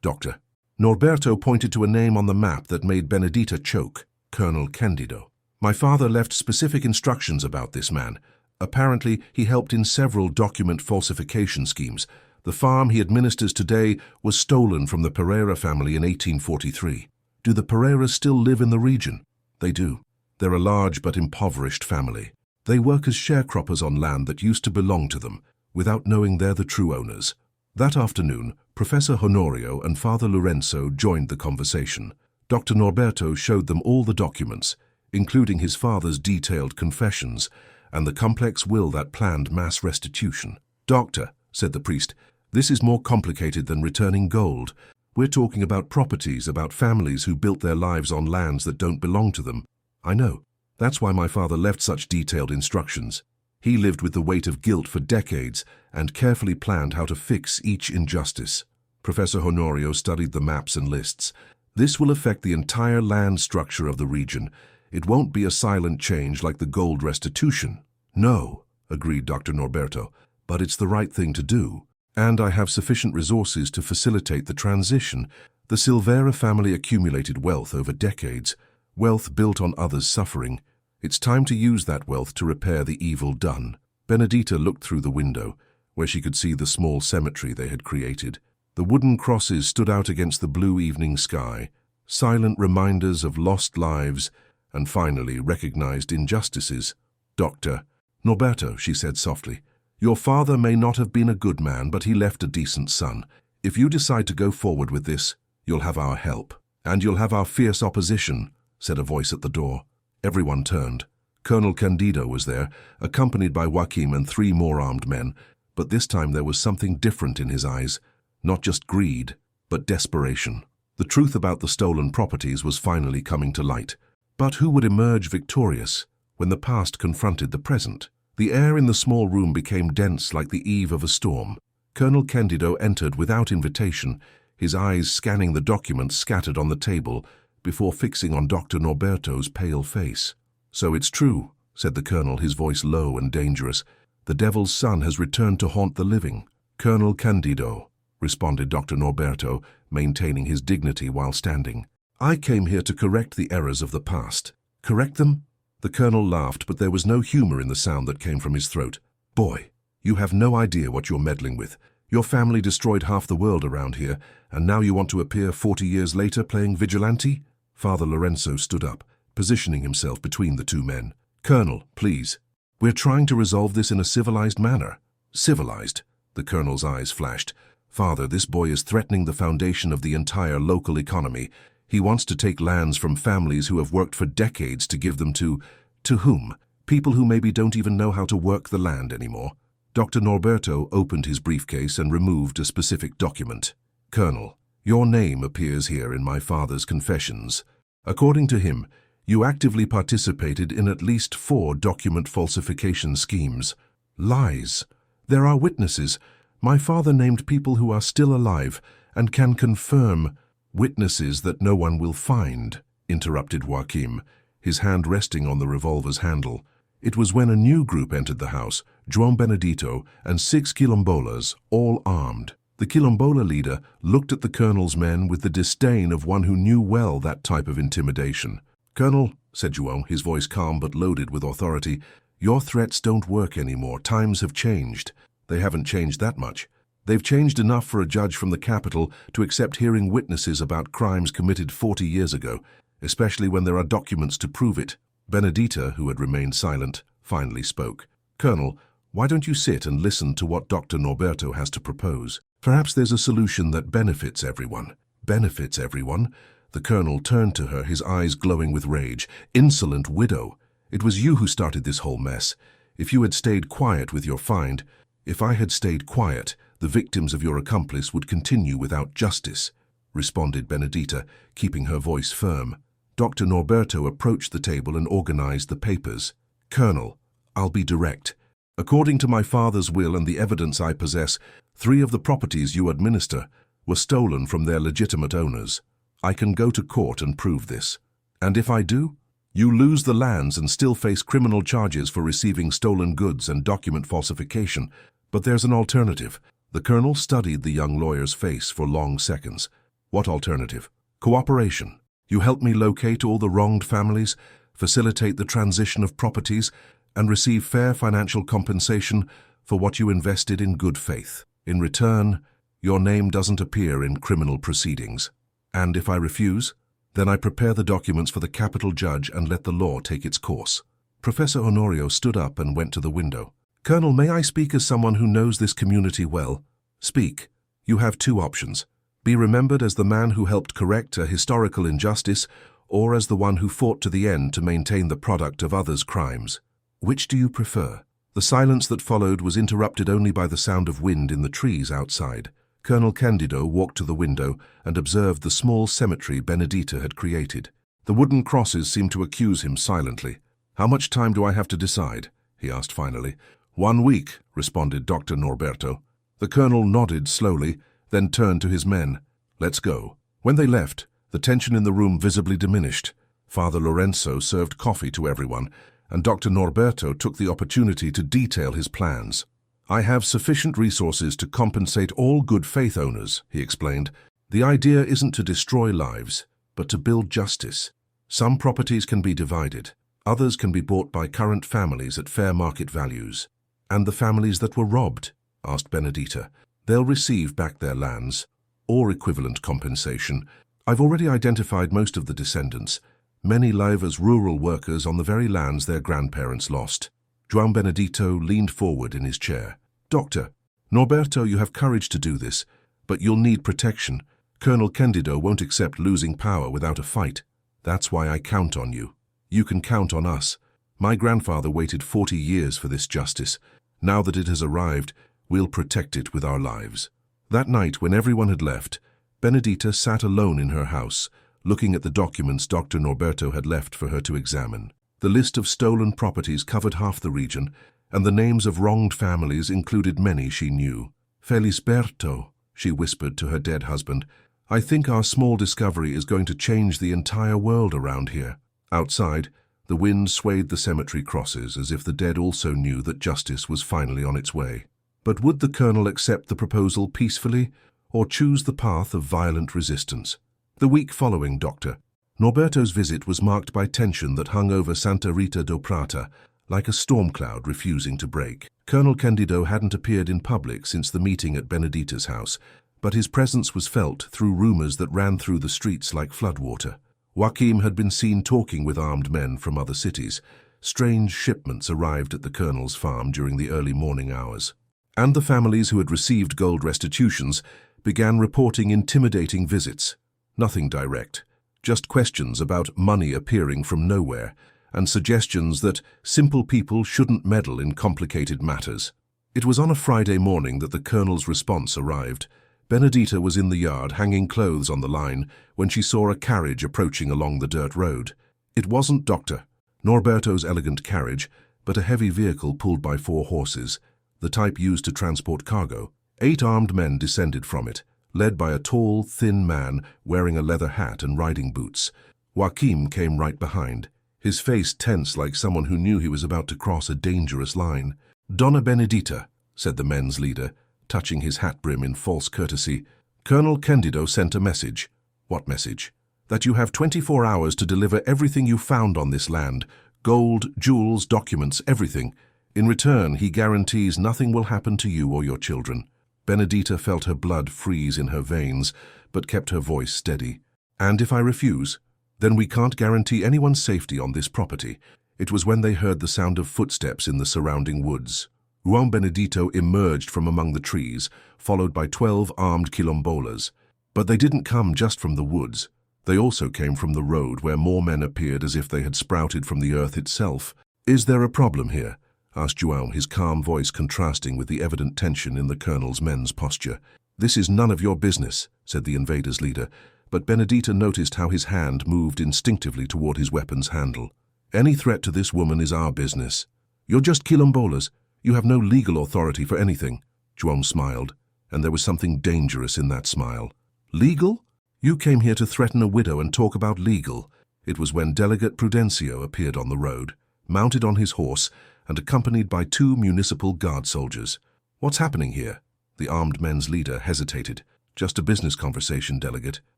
Dr. Norberto pointed to a name on the map that made Benedita choke, Colonel Candido. "My father left specific instructions about this man. Apparently, he helped in several document falsification schemes. The farm he administers today was stolen from the Pereira family in 1843. Do the Pereiras still live in the region?" "They do. They're a large but impoverished family. They work as sharecroppers on land that used to belong to them, without knowing they're the true owners." That afternoon, Professor Honorio and Father Lorenzo joined the conversation. Dr. Norberto showed them all the documents, including his father's detailed confessions and the complex will that planned mass restitution. "Doctor," said the priest, "this is more complicated than returning gold. We're talking about properties, about families who built their lives on lands that don't belong to them." "I know. That's why my father left such detailed instructions. He lived with the weight of guilt for decades and carefully planned how to fix each injustice." Professor Honorio studied the maps and lists. "This will affect the entire land structure of the region. It won't be a silent change like the gold restitution." "No," agreed Dr. Norberto, "but it's the right thing to do. And I have sufficient resources to facilitate the transition. The Silveira family accumulated wealth over decades, wealth built on others' suffering. It's time to use that wealth to repair the evil done." Benedita looked through the window, where she could see the small cemetery they had created. The wooden crosses stood out against the blue evening sky, silent reminders of lost lives and finally recognized injustices. "Dr. Norberto," she said softly, "your father may not have been a good man, but he left a decent son. If you decide to go forward with this, you'll have our help. And you'll have our fierce opposition," said a voice at the door. Everyone turned. Colonel Candido was there, accompanied by Joaquim and 3 more armed men, but this time there was something different in his eyes, not just greed, but desperation. The truth about the stolen properties was finally coming to light. But who would emerge victorious when the past confronted the present? The air in the small room became dense like the eve of a storm. Colonel Candido entered without invitation, his eyes scanning the documents scattered on the table before fixing on Dr. Norberto's pale face. "So it's true," said the colonel, his voice low and dangerous. "The devil's son has returned to haunt the living." "Colonel Candido," responded Dr. Norberto, maintaining his dignity while standing. "I came here to correct the errors of the past." "Correct them?" The colonel laughed, but there was no humor in the sound that came from his throat. "Boy, you have no idea what you're meddling with. Your family destroyed half the world around here, and now you want to appear 40 years later playing vigilante?" Father Lorenzo stood up, positioning himself between the two men. "Colonel, please. We're trying to resolve this in a civilized manner." "Civilized?" The colonel's eyes flashed. "Father, this boy is threatening the foundation of the entire local economy. He wants to take lands from families who have worked for decades to give them to whom? People who maybe don't even know how to work the land anymore." Dr. Norberto opened his briefcase and removed a specific document. "Colonel, your name appears here in my father's confessions. According to him, you actively participated in at least 4 document falsification schemes." "Lies. There are witnesses. My father named people who are still alive and can confirm." "Witnesses that no one will find," interrupted Joaquim, his hand resting on the revolver's handle. "It was when a new group entered the house, João Benedito and 6 quilombolas, all armed." The quilombola leader looked at the colonel's men with the disdain of one who knew well that type of intimidation. "Colonel," said João, his voice calm but loaded with authority, "your threats don't work anymore. Times have changed." "They haven't changed that much. They've changed enough for a judge from the capital to accept hearing witnesses about crimes committed 40 years ago, especially when there are documents to prove it." Benedita, who had remained silent, finally spoke. "Colonel, why don't you sit and listen to what Dr. Norberto has to propose? Perhaps there's a solution that benefits everyone." "Benefits everyone?" The colonel turned to her, his eyes glowing with rage. "Insolent widow! It was you who started this whole mess. If you had stayed quiet with your find—" "If I had stayed quiet, the victims of your accomplice would continue without justice," responded Benedita, keeping her voice firm. Dr. Norberto approached the table and organized the papers. "Colonel, I'll be direct. According to my father's will and the evidence I possess, 3 of the properties you administer were stolen from their legitimate owners. I can go to court and prove this. And if I do, you lose the lands and still face criminal charges for receiving stolen goods and document falsification. But there's an alternative." The colonel studied the young lawyer's face for long seconds. "What alternative?" "Cooperation. You help me locate all the wronged families, facilitate the transition of properties, and receive fair financial compensation for what you invested in good faith. In return, your name doesn't appear in criminal proceedings. And if I refuse, then I prepare the documents for the capital judge and let the law take its course." Professor Honorio stood up and went to the window. "Colonel, may I speak as someone who knows this community well?" "Speak. You have 2 options. Be remembered as the man who helped correct a historical injustice, or as the one who fought to the end to maintain the product of others' crimes. Which do you prefer?" The silence that followed was interrupted only by the sound of wind in the trees outside. Colonel Candido walked to the window and observed the small cemetery Benedita had created. The wooden crosses seemed to accuse him silently. "How much time do I have to decide?" he asked finally. 1 week, responded Dr. Norberto. The colonel nodded slowly, then turned to his men. "Let's go." When they left, the tension in the room visibly diminished. Father Lorenzo served coffee to everyone, and Dr. Norberto took the opportunity to detail his plans. "I have sufficient resources to compensate all good faith owners," he explained. "The idea isn't to destroy lives, but to build justice. Some properties can be divided. Others can be bought by current families at fair market values." "And the families that were robbed?" asked Benedita. "They'll receive back their lands, or equivalent compensation. I've already identified most of the descendants. Many live as rural workers on the very lands their grandparents lost." João Benedito leaned forward in his chair. "Doctor, Norberto, you have courage to do this, but you'll need protection. Colonel Candido won't accept losing power without a fight. That's why I count on you. You can count on us. My grandfather waited 40 years for this justice. Now that it has arrived, we'll protect it with our lives." That night, when everyone had left, Benedita sat alone in her house, looking at the documents Dr. Norberto had left for her to examine. The list of stolen properties covered half the region, and the names of wronged families included many she knew. "Felisberto," she whispered to her dead husband, I think our small discovery is going to change the entire world around here." Outside, the wind swayed the cemetery crosses as if the dead also knew that justice was finally on its way. But would the colonel accept the proposal peacefully or choose the path of violent resistance? The week following Dr. Norberto's visit was marked by tension that hung over Santa Rita do Prata, like a storm cloud refusing to break. Colonel Candido hadn't appeared in public since the meeting at Benedita's house, but his presence was felt through rumors that ran through the streets like floodwater. Joachim had been seen talking with armed men from other cities. Strange shipments arrived at the colonel's farm during the early morning hours. And the families who had received gold restitutions began reporting intimidating visits. Nothing direct, just questions about money appearing from nowhere, and suggestions that simple people shouldn't meddle in complicated matters. It was on a Friday morning that the colonel's response arrived. Benedita was in the yard hanging clothes on the line when she saw a carriage approaching along the dirt road. It wasn't Dr. Norberto's elegant carriage, but a heavy vehicle pulled by 4 horses, the type used to transport cargo. 8 armed men descended from it, led by a tall, thin man wearing a leather hat and riding boots. Joachim came right behind, his face tense like someone who knew he was about to cross a dangerous line. "Donna Benedita," said the men's leader, touching his hat brim in false courtesy. "Colonel Candido sent a message." "What message?" "That you have 24 hours to deliver everything you found on this land. Gold, jewels, documents, everything. In return, he guarantees nothing will happen to you or your children." Benedita felt her blood freeze in her veins, but kept her voice steady. "And if I refuse? Then we can't guarantee anyone's safety on this property." It was when they heard the sound of footsteps in the surrounding woods. Juan Benedito emerged from among the trees, followed by 12 armed quilombolas. But they didn't come just from the woods. They also came from the road, where more men appeared as if they had sprouted from the earth itself. "Is there a problem here?" asked João, his calm voice contrasting with the evident tension in the colonel's men's posture. "This is none of your business," said the invaders' leader, but Benedita noticed how his hand moved instinctively toward his weapon's handle. "Any threat to this woman is our business." "You're just quilombolas. You have no legal authority for anything." João smiled, and there was something dangerous in that smile. "Legal? You came here to threaten a widow and talk about legal." It was when Delegate Prudencio appeared on the road, mounted on his horse and accompanied by 2 municipal guard soldiers. "What's happening here?" The armed men's leader hesitated. "Just a business conversation, Delegate."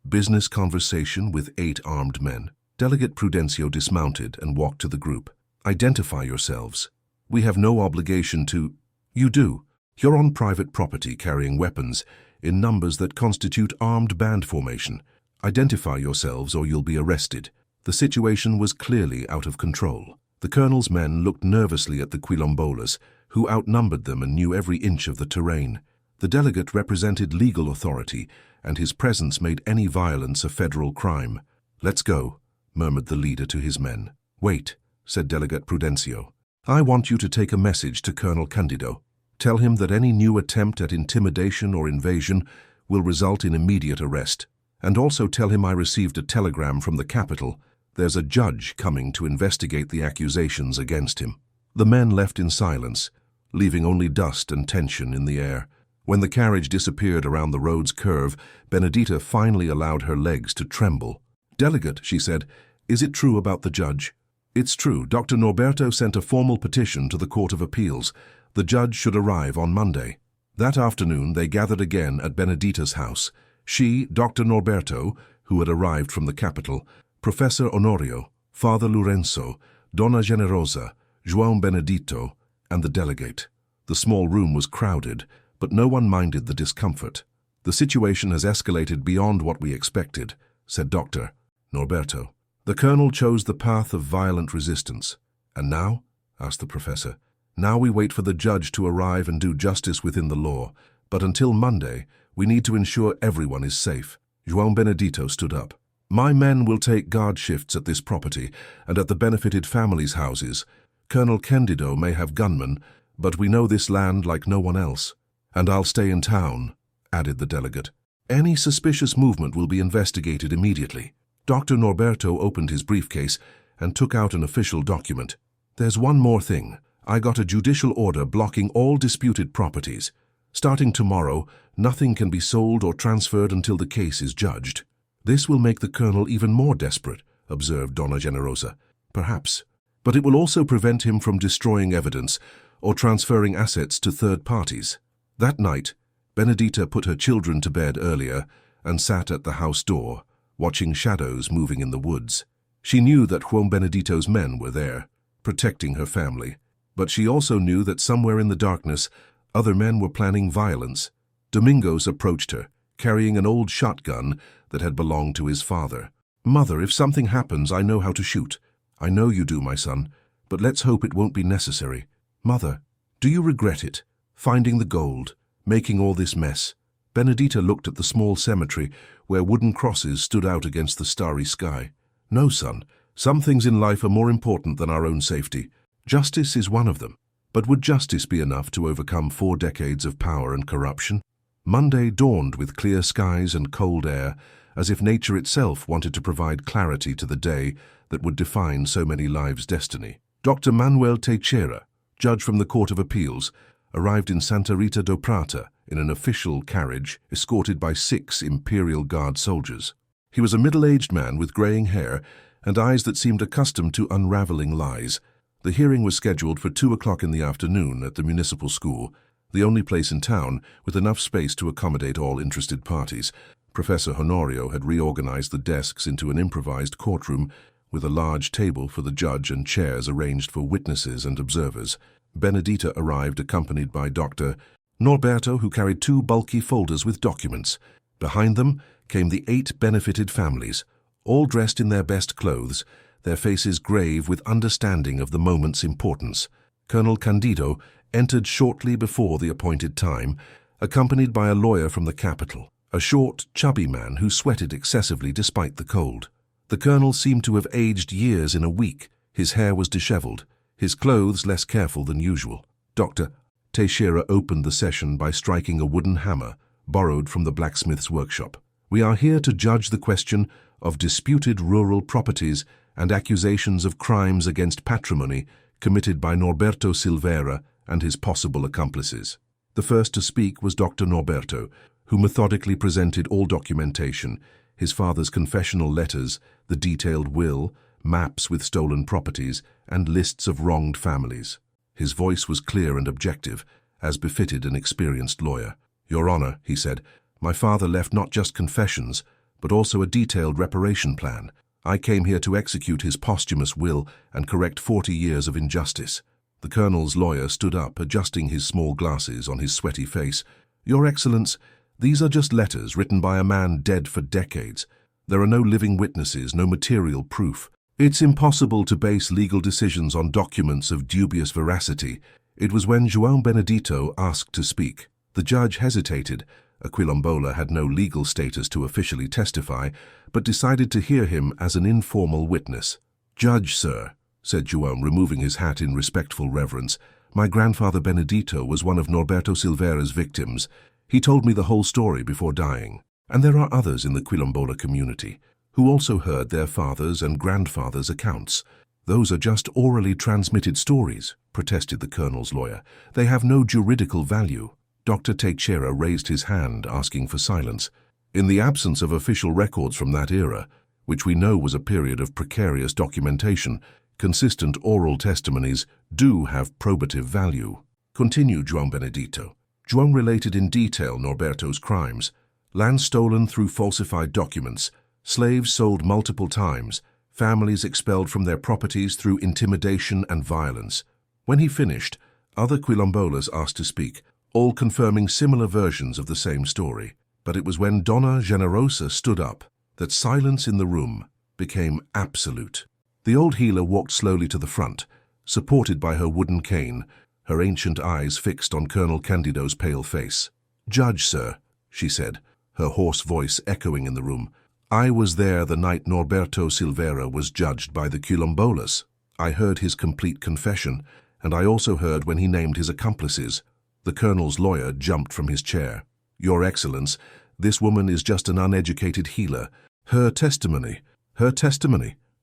Business conversation with 8 armed men. Delegate Prudencio dismounted and walked to the group. "Identify yourselves. We have no obligation to—" "You do. You're on private property carrying weapons in numbers that constitute armed band formation. Identify yourselves or you'll be arrested." The situation was clearly out of control. The colonel's men looked nervously at the quilombolas, who outnumbered them and knew every inch of the terrain. The delegate represented legal authority, and his presence made any violence a federal crime. "Let's go," murmured the leader to his men. "Wait," said Delegate Prudencio. "I want you to take a message to Colonel Candido. Tell him that any new attempt at intimidation or invasion will result in immediate arrest. And also tell him I received a telegram from the capital. There's a judge coming to investigate the accusations against him." The men left in silence, leaving only dust and tension in the air. When the carriage disappeared around the road's curve, Benedita finally allowed her legs to tremble. "Delegate," she said, "is it true about the judge?" "It's true. Dr. Norberto sent a formal petition to the Court of Appeals. The judge should arrive on Monday." That afternoon they gathered again at Benedita's house. She, Dr. Norberto, who had arrived from the capital, Professor Honorio, Father Lorenzo, Donna Generosa, João Benedito, and the delegate. The small room was crowded, but no one minded the discomfort. "The situation has escalated beyond what we expected," said Dr. Norberto. "The colonel chose the path of violent resistance. And now?" asked the professor. "Now we wait for the judge to arrive and do justice within the law. But until Monday, we need to ensure everyone is safe." João Benedito stood up. "My men will take guard shifts at this property and at the benefited families' houses. Colonel Candido may have gunmen, but we know this land like no one else. And I'll stay in town," added the delegate. "Any suspicious movement will be investigated immediately." Dr. Norberto opened his briefcase and took out an official document. "There's one more thing. I got a judicial order blocking all disputed properties." Starting tomorrow, nothing can be sold or transferred until the case is judged. This will make the colonel even more desperate, observed Donna Generosa. Perhaps. But it will also prevent him from destroying evidence or transferring assets to third parties. That night, Benedita put her children to bed earlier and sat at the house door, watching shadows moving in the woods. She knew that Juan Benedito's men were there, protecting her family. But she also knew that somewhere in the darkness, other men were planning violence. Domingos approached her, carrying an old shotgun that had belonged to his father. "Mother, if something happens, I know how to shoot." "I know you do, my son, but let's hope it won't be necessary." "Mother, do you regret it? Finding the gold, making all this mess?" Benedita looked at the small cemetery where wooden crosses stood out against the starry sky. "No, son. Some things in life are more important than our own safety. Justice is one of them. But would justice be enough to overcome 4 decades of power and corruption?" Monday dawned with clear skies and cold air, as if nature itself wanted to provide clarity to the day that would define so many lives' destiny. Dr. Manuel Teixeira, judge from the Court of Appeals, arrived in Santa Rita do Prata in an official carriage escorted by 6 Imperial Guard soldiers. He was a middle-aged man with graying hair and eyes that seemed accustomed to unraveling lies. The hearing was scheduled for 2 o'clock in the afternoon at the municipal school, the only place in town with enough space to accommodate all interested parties. Professor Honorio had reorganized the desks into an improvised courtroom with a large table for the judge and chairs arranged for witnesses and observers. Benedita arrived accompanied by Dr. Norberto, who carried 2 bulky folders with documents. Behind them came the 8 benefited families, all dressed in their best clothes, their faces grave with understanding of the moment's importance. Colonel Candido entered shortly before the appointed time, accompanied by a lawyer from the capital, a short, chubby man who sweated excessively despite the cold. The colonel seemed to have aged years in a week. His hair was disheveled, his clothes less careful than usual. Dr. Teixeira opened the session by striking a wooden hammer, borrowed from the blacksmith's workshop. "We are here to judge the question of disputed rural properties and accusations of crimes against patrimony committed by Norberto Silveira and his possible accomplices." The first to speak was Dr. Norberto, who methodically presented all documentation, his father's confessional letters, the detailed will, maps with stolen properties, and lists of wronged families. His voice was clear and objective, as befitted an experienced lawyer. "Your Honor," he said, "my father left not just confessions, but also a detailed reparation plan. I came here to execute his posthumous will and correct 40 years of injustice." The colonel's lawyer stood up, adjusting his small glasses on his sweaty face. "Your Excellence, these are just letters written by a man dead for decades. There are no living witnesses, no material proof. It's impossible to base legal decisions on documents of dubious veracity." It was when João Benedito asked to speak. The judge hesitated. A quilombola had no legal status to officially testify, but decided to hear him as an informal witness. "Judge, sir," said João, removing his hat in respectful reverence, "my grandfather Benedito was one of Norberto Silveira's victims. He told me the whole story before dying. And there are others in the quilombola community who also heard their fathers' and grandfathers' accounts." "Those are just orally transmitted stories," protested the colonel's lawyer. "They have no juridical value." Dr. Teixeira raised his hand, asking for silence. "In the absence of official records from that era, which we know was a period of precarious documentation, consistent oral testimonies do have probative value," continued João Benedito. João related in detail Norberto's crimes: land stolen through falsified documents, slaves sold multiple times, families expelled from their properties through intimidation and violence. When he finished, other quilombolas asked to speak, all confirming similar versions of the same story. But it was when Donna Generosa stood up that silence in the room became absolute. The old healer walked slowly to the front, supported by her wooden cane, her ancient eyes fixed on Colonel Candido's pale face. "Judge, sir," she said, her hoarse voice echoing in the room, "I was there the night Norberto Silveira was judged by the quilombolas. I heard his complete confession, and I also heard when he named his accomplices." The colonel's lawyer jumped from his chair. "Your Excellence, this woman is just an uneducated healer. Her testimony,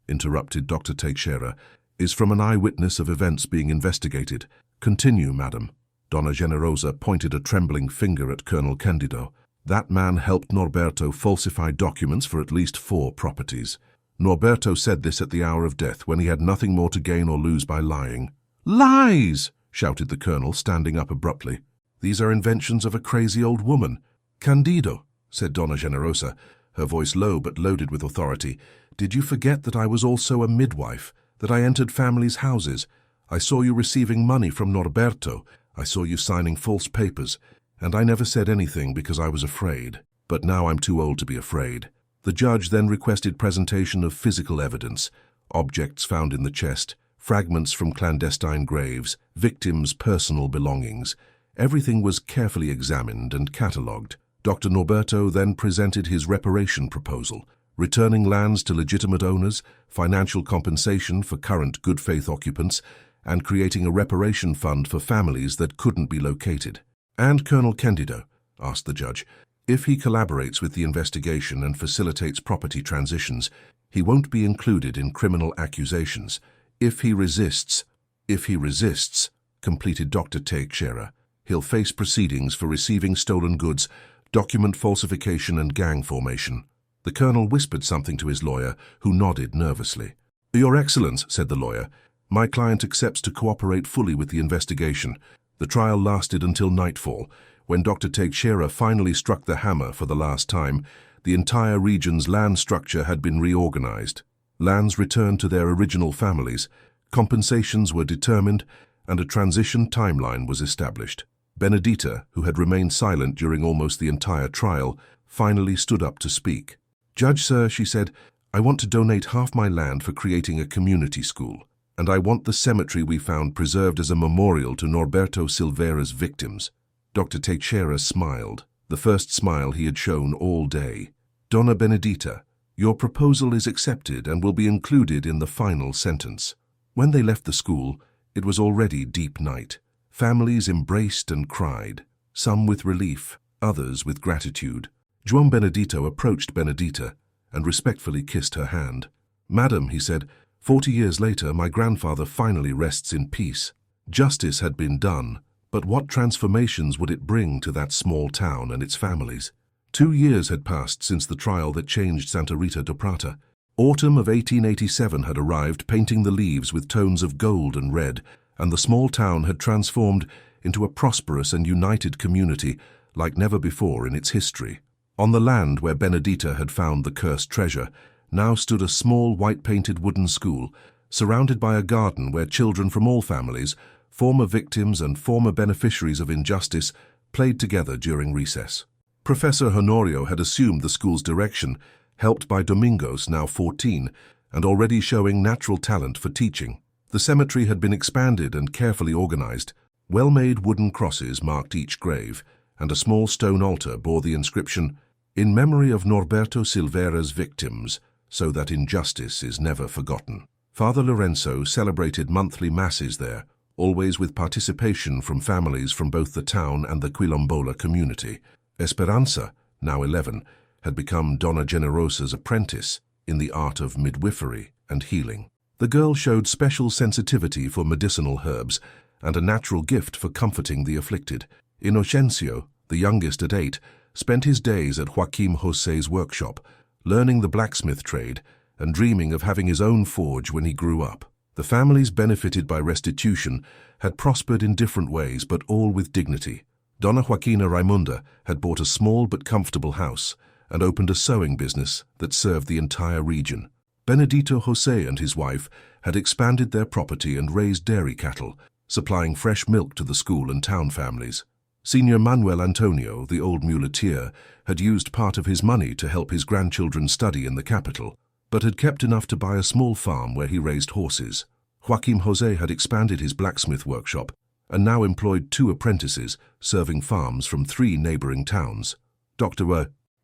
interrupted Dr. Teixeira, is from an eyewitness of events being investigated. Continue, madam." Donna Generosa pointed a trembling finger at Colonel Candido. That man helped Norberto falsify documents for at least 4 properties. Norberto said this at the hour of death, when he had nothing more to gain or lose by lying. "Lies!" shouted the colonel, standing up abruptly. "These are inventions of a crazy old woman." "Candido," said Donna Generosa, her voice low but loaded with authority, "did you forget that I was also a midwife, that I entered families' houses? I saw you receiving money from Norberto. I saw you signing false papers, and I never said anything because I was afraid. But now I'm too old to be afraid." The judge then requested presentation of physical evidence, objects found in the chest, fragments from clandestine graves, victims' personal belongings. Everything was carefully examined and catalogued. Dr. Norberto then presented his reparation proposal, returning lands to legitimate owners, financial compensation for current good faith occupants, and creating a reparation fund for families that couldn't be located. "And Colonel Candido," asked the judge, "if he collaborates with the investigation and facilitates property transitions, he won't be included in criminal accusations. If he resists, completed Dr. Teixeira, he'll face proceedings for receiving stolen goods, document falsification and gang formation." The colonel whispered something to his lawyer, who nodded nervously. "Your Excellence," said the lawyer, "my client accepts to cooperate fully with the investigation." The trial lasted until nightfall. When Dr. Teixeira finally struck the hammer for the last time, the entire region's land structure had been reorganized. Lands returned to their original families, compensations were determined, and a transition timeline was established. Benedita, who had remained silent during almost the entire trial, finally stood up to speak. "Judge, sir," she said, "I want to donate half my land for creating a community school, and I want the cemetery we found preserved as a memorial to Norberto Silveira's victims." Dr. Teixeira smiled, the first smile he had shown all day. "Donna Benedita, your proposal is accepted and will be included in the final sentence." When they left the school, it was already deep night. Families embraced and cried, some with relief, others with gratitude. Juan Benedito approached Benedita and respectfully kissed her hand. "Madam," he said, 40 years later, my grandfather finally rests in peace. Justice had been done, but what transformations would it bring to that small town and its families? 2 years had passed since the trial that changed Santa Rita do Prata. Autumn of 1887 had arrived, painting the leaves with tones of gold and red, and the small town had transformed into a prosperous and united community like never before in its history. On the land where Benedita had found the cursed treasure, now stood a small white-painted wooden school, surrounded by a garden where children from all families, former victims and former beneficiaries of injustice, played together during recess. Professor Honorio had assumed the school's direction, helped by Domingos, now 14, and already showing natural talent for teaching. The cemetery had been expanded and carefully organized. Well-made wooden crosses marked each grave, and a small stone altar bore the inscription, "In memory of Norberto Silveira's victims, so that injustice is never forgotten." Father Lorenzo celebrated monthly masses there, always with participation from families from both the town and the Quilombola community. Esperanza, now 11, had become Donna Generosa's apprentice in the art of midwifery and healing. The girl showed special sensitivity for medicinal herbs and a natural gift for comforting the afflicted. Inocencio, the youngest at 8, spent his days at Joaquim José's workshop, learning the blacksmith trade and dreaming of having his own forge when he grew up. The families benefited by restitution had prospered in different ways, but all with dignity. Donna Joaquina Raimunda had bought a small but comfortable house and opened a sewing business that served the entire region. Benedito José and his wife had expanded their property and raised dairy cattle, supplying fresh milk to the school and town families. Senior Manuel Antonio, the old muleteer, had used part of his money to help his grandchildren study in the capital, but had kept enough to buy a small farm where he raised horses. Joaquim José had expanded his blacksmith workshop and now employed 2 apprentices serving farms from 3 neighboring towns. Dr.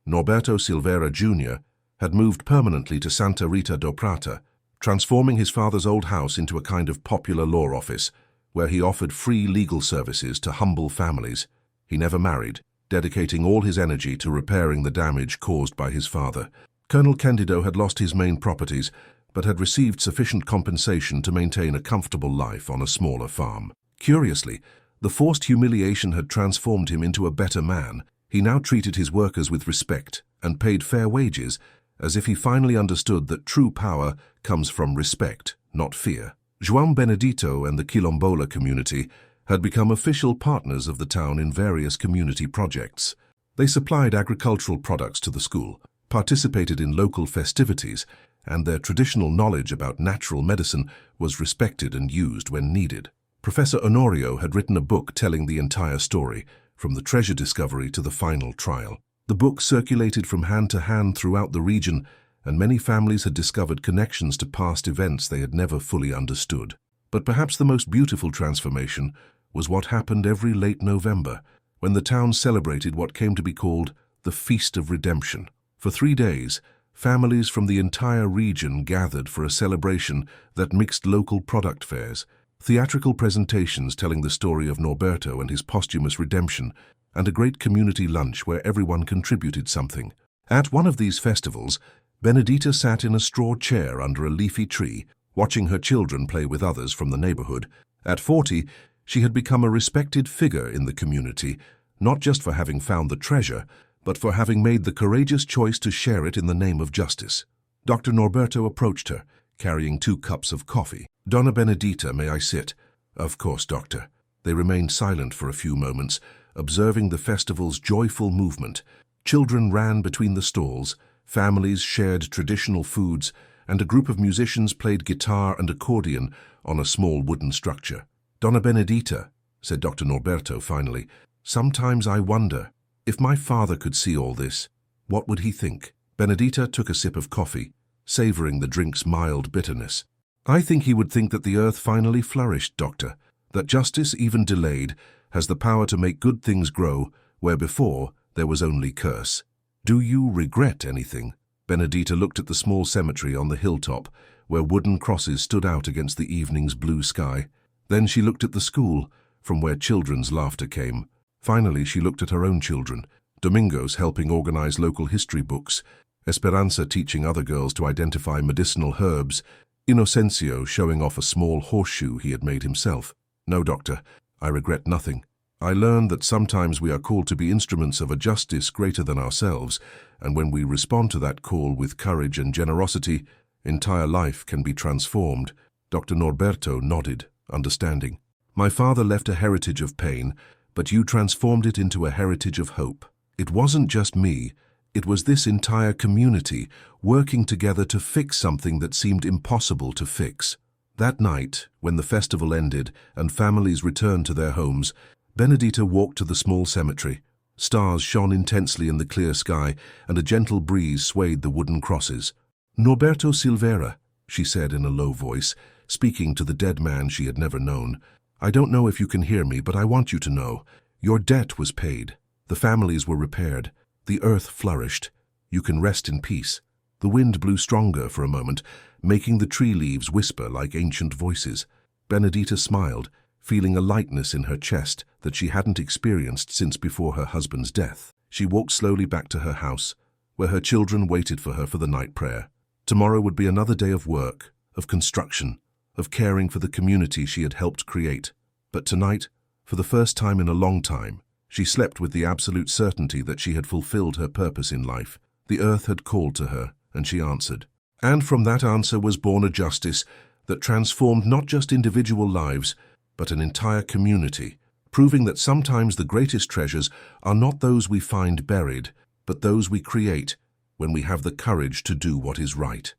Norberto Silveira Jr. had moved permanently to Santa Rita do Prata, transforming his father's old house into a kind of popular law office, where he offered free legal services to humble families. He never married, dedicating all his energy to repairing the damage caused by his father. Colonel Candido had lost his main properties, but had received sufficient compensation to maintain a comfortable life on a smaller farm. Curiously, The forced humiliation had transformed him into a better man. He now treated his workers with respect and paid fair wages, as if he finally understood that true power comes from respect, not fear. João Benedito and the Quilombola community had become official partners of the town in various community projects. They supplied agricultural products to the school, participated in local festivities, and their traditional knowledge about natural medicine was respected and used when needed. Professor Honorio had written a book telling the entire story, from the treasure discovery to the final trial. The book circulated from hand to hand throughout the region, and many families had discovered connections to past events they had never fully understood. But perhaps the most beautiful transformation was what happened every late November, when the town celebrated what came to be called the Feast of Redemption. For 3 days, families from the entire region gathered for a celebration that mixed local product fairs, theatrical presentations telling the story of Norberto and his posthumous redemption, and a great community lunch where everyone contributed something. At one of these festivals, Benedita sat in a straw chair under a leafy tree, watching her children play with others from the neighborhood. At 40, she had become a respected figure in the community, not just for having found the treasure, but for having made the courageous choice to share it in the name of justice. Dr. Norberto approached her, carrying 2 cups of coffee. "Donna Benedita, may I sit?" "Of course, doctor." They remained silent for a few moments, observing the festival's joyful movement. Children ran between the stalls, families shared traditional foods, and a group of musicians played guitar and accordion on a small wooden structure. "Donna Benedita," said Dr. Norberto finally, "sometimes I wonder, if my father could see all this, what would he think?" Benedita took a sip of coffee, savoring the drink's mild bitterness. "I think he would think that the earth finally flourished, doctor, that justice, even delayed, has the power to make good things grow where before there was only curse." "Do you regret anything?" Benedita looked at the small cemetery on the hilltop, where wooden crosses stood out against the evening's blue sky. Then she looked at the school, from where children's laughter came. Finally, she looked at her own children, Domingos helping organize local history books, Esperanza teaching other girls to identify medicinal herbs, Inocencio showing off a small horseshoe he had made himself. "No, doctor, I regret nothing. I learned that sometimes we are called to be instruments of a justice greater than ourselves, and when we respond to that call with courage and generosity, entire life can be transformed." Dr. Norberto nodded, understanding. "My father left a heritage of pain, but you transformed it into a heritage of hope. It wasn't just me, it was this entire community working together to fix something that seemed impossible to fix." That night, when the festival ended and families returned to their homes, Benedita walked to the small cemetery. Stars shone intensely in the clear sky, and a gentle breeze swayed the wooden crosses. "Norberto Silveira," she said in a low voice, speaking to the dead man she had never known. "I don't know if you can hear me, but I want you to know. Your debt was paid. The families were repaired. The earth flourished. You can rest in peace." The wind blew stronger for a moment, making the tree leaves whisper like ancient voices. Benedita smiled, feeling a lightness in her chest that she hadn't experienced since before her husband's death. She walked slowly back to her house, where her children waited for her for the night prayer. Tomorrow would be another day of work, of construction, of caring for the community she had helped create. But tonight, for the first time in a long time, she slept with the absolute certainty that she had fulfilled her purpose in life. The earth had called to her, and she answered. And from that answer was born a justice that transformed not just individual lives, but an entire community, proving that sometimes the greatest treasures are not those we find buried, but those we create when we have the courage to do what is right.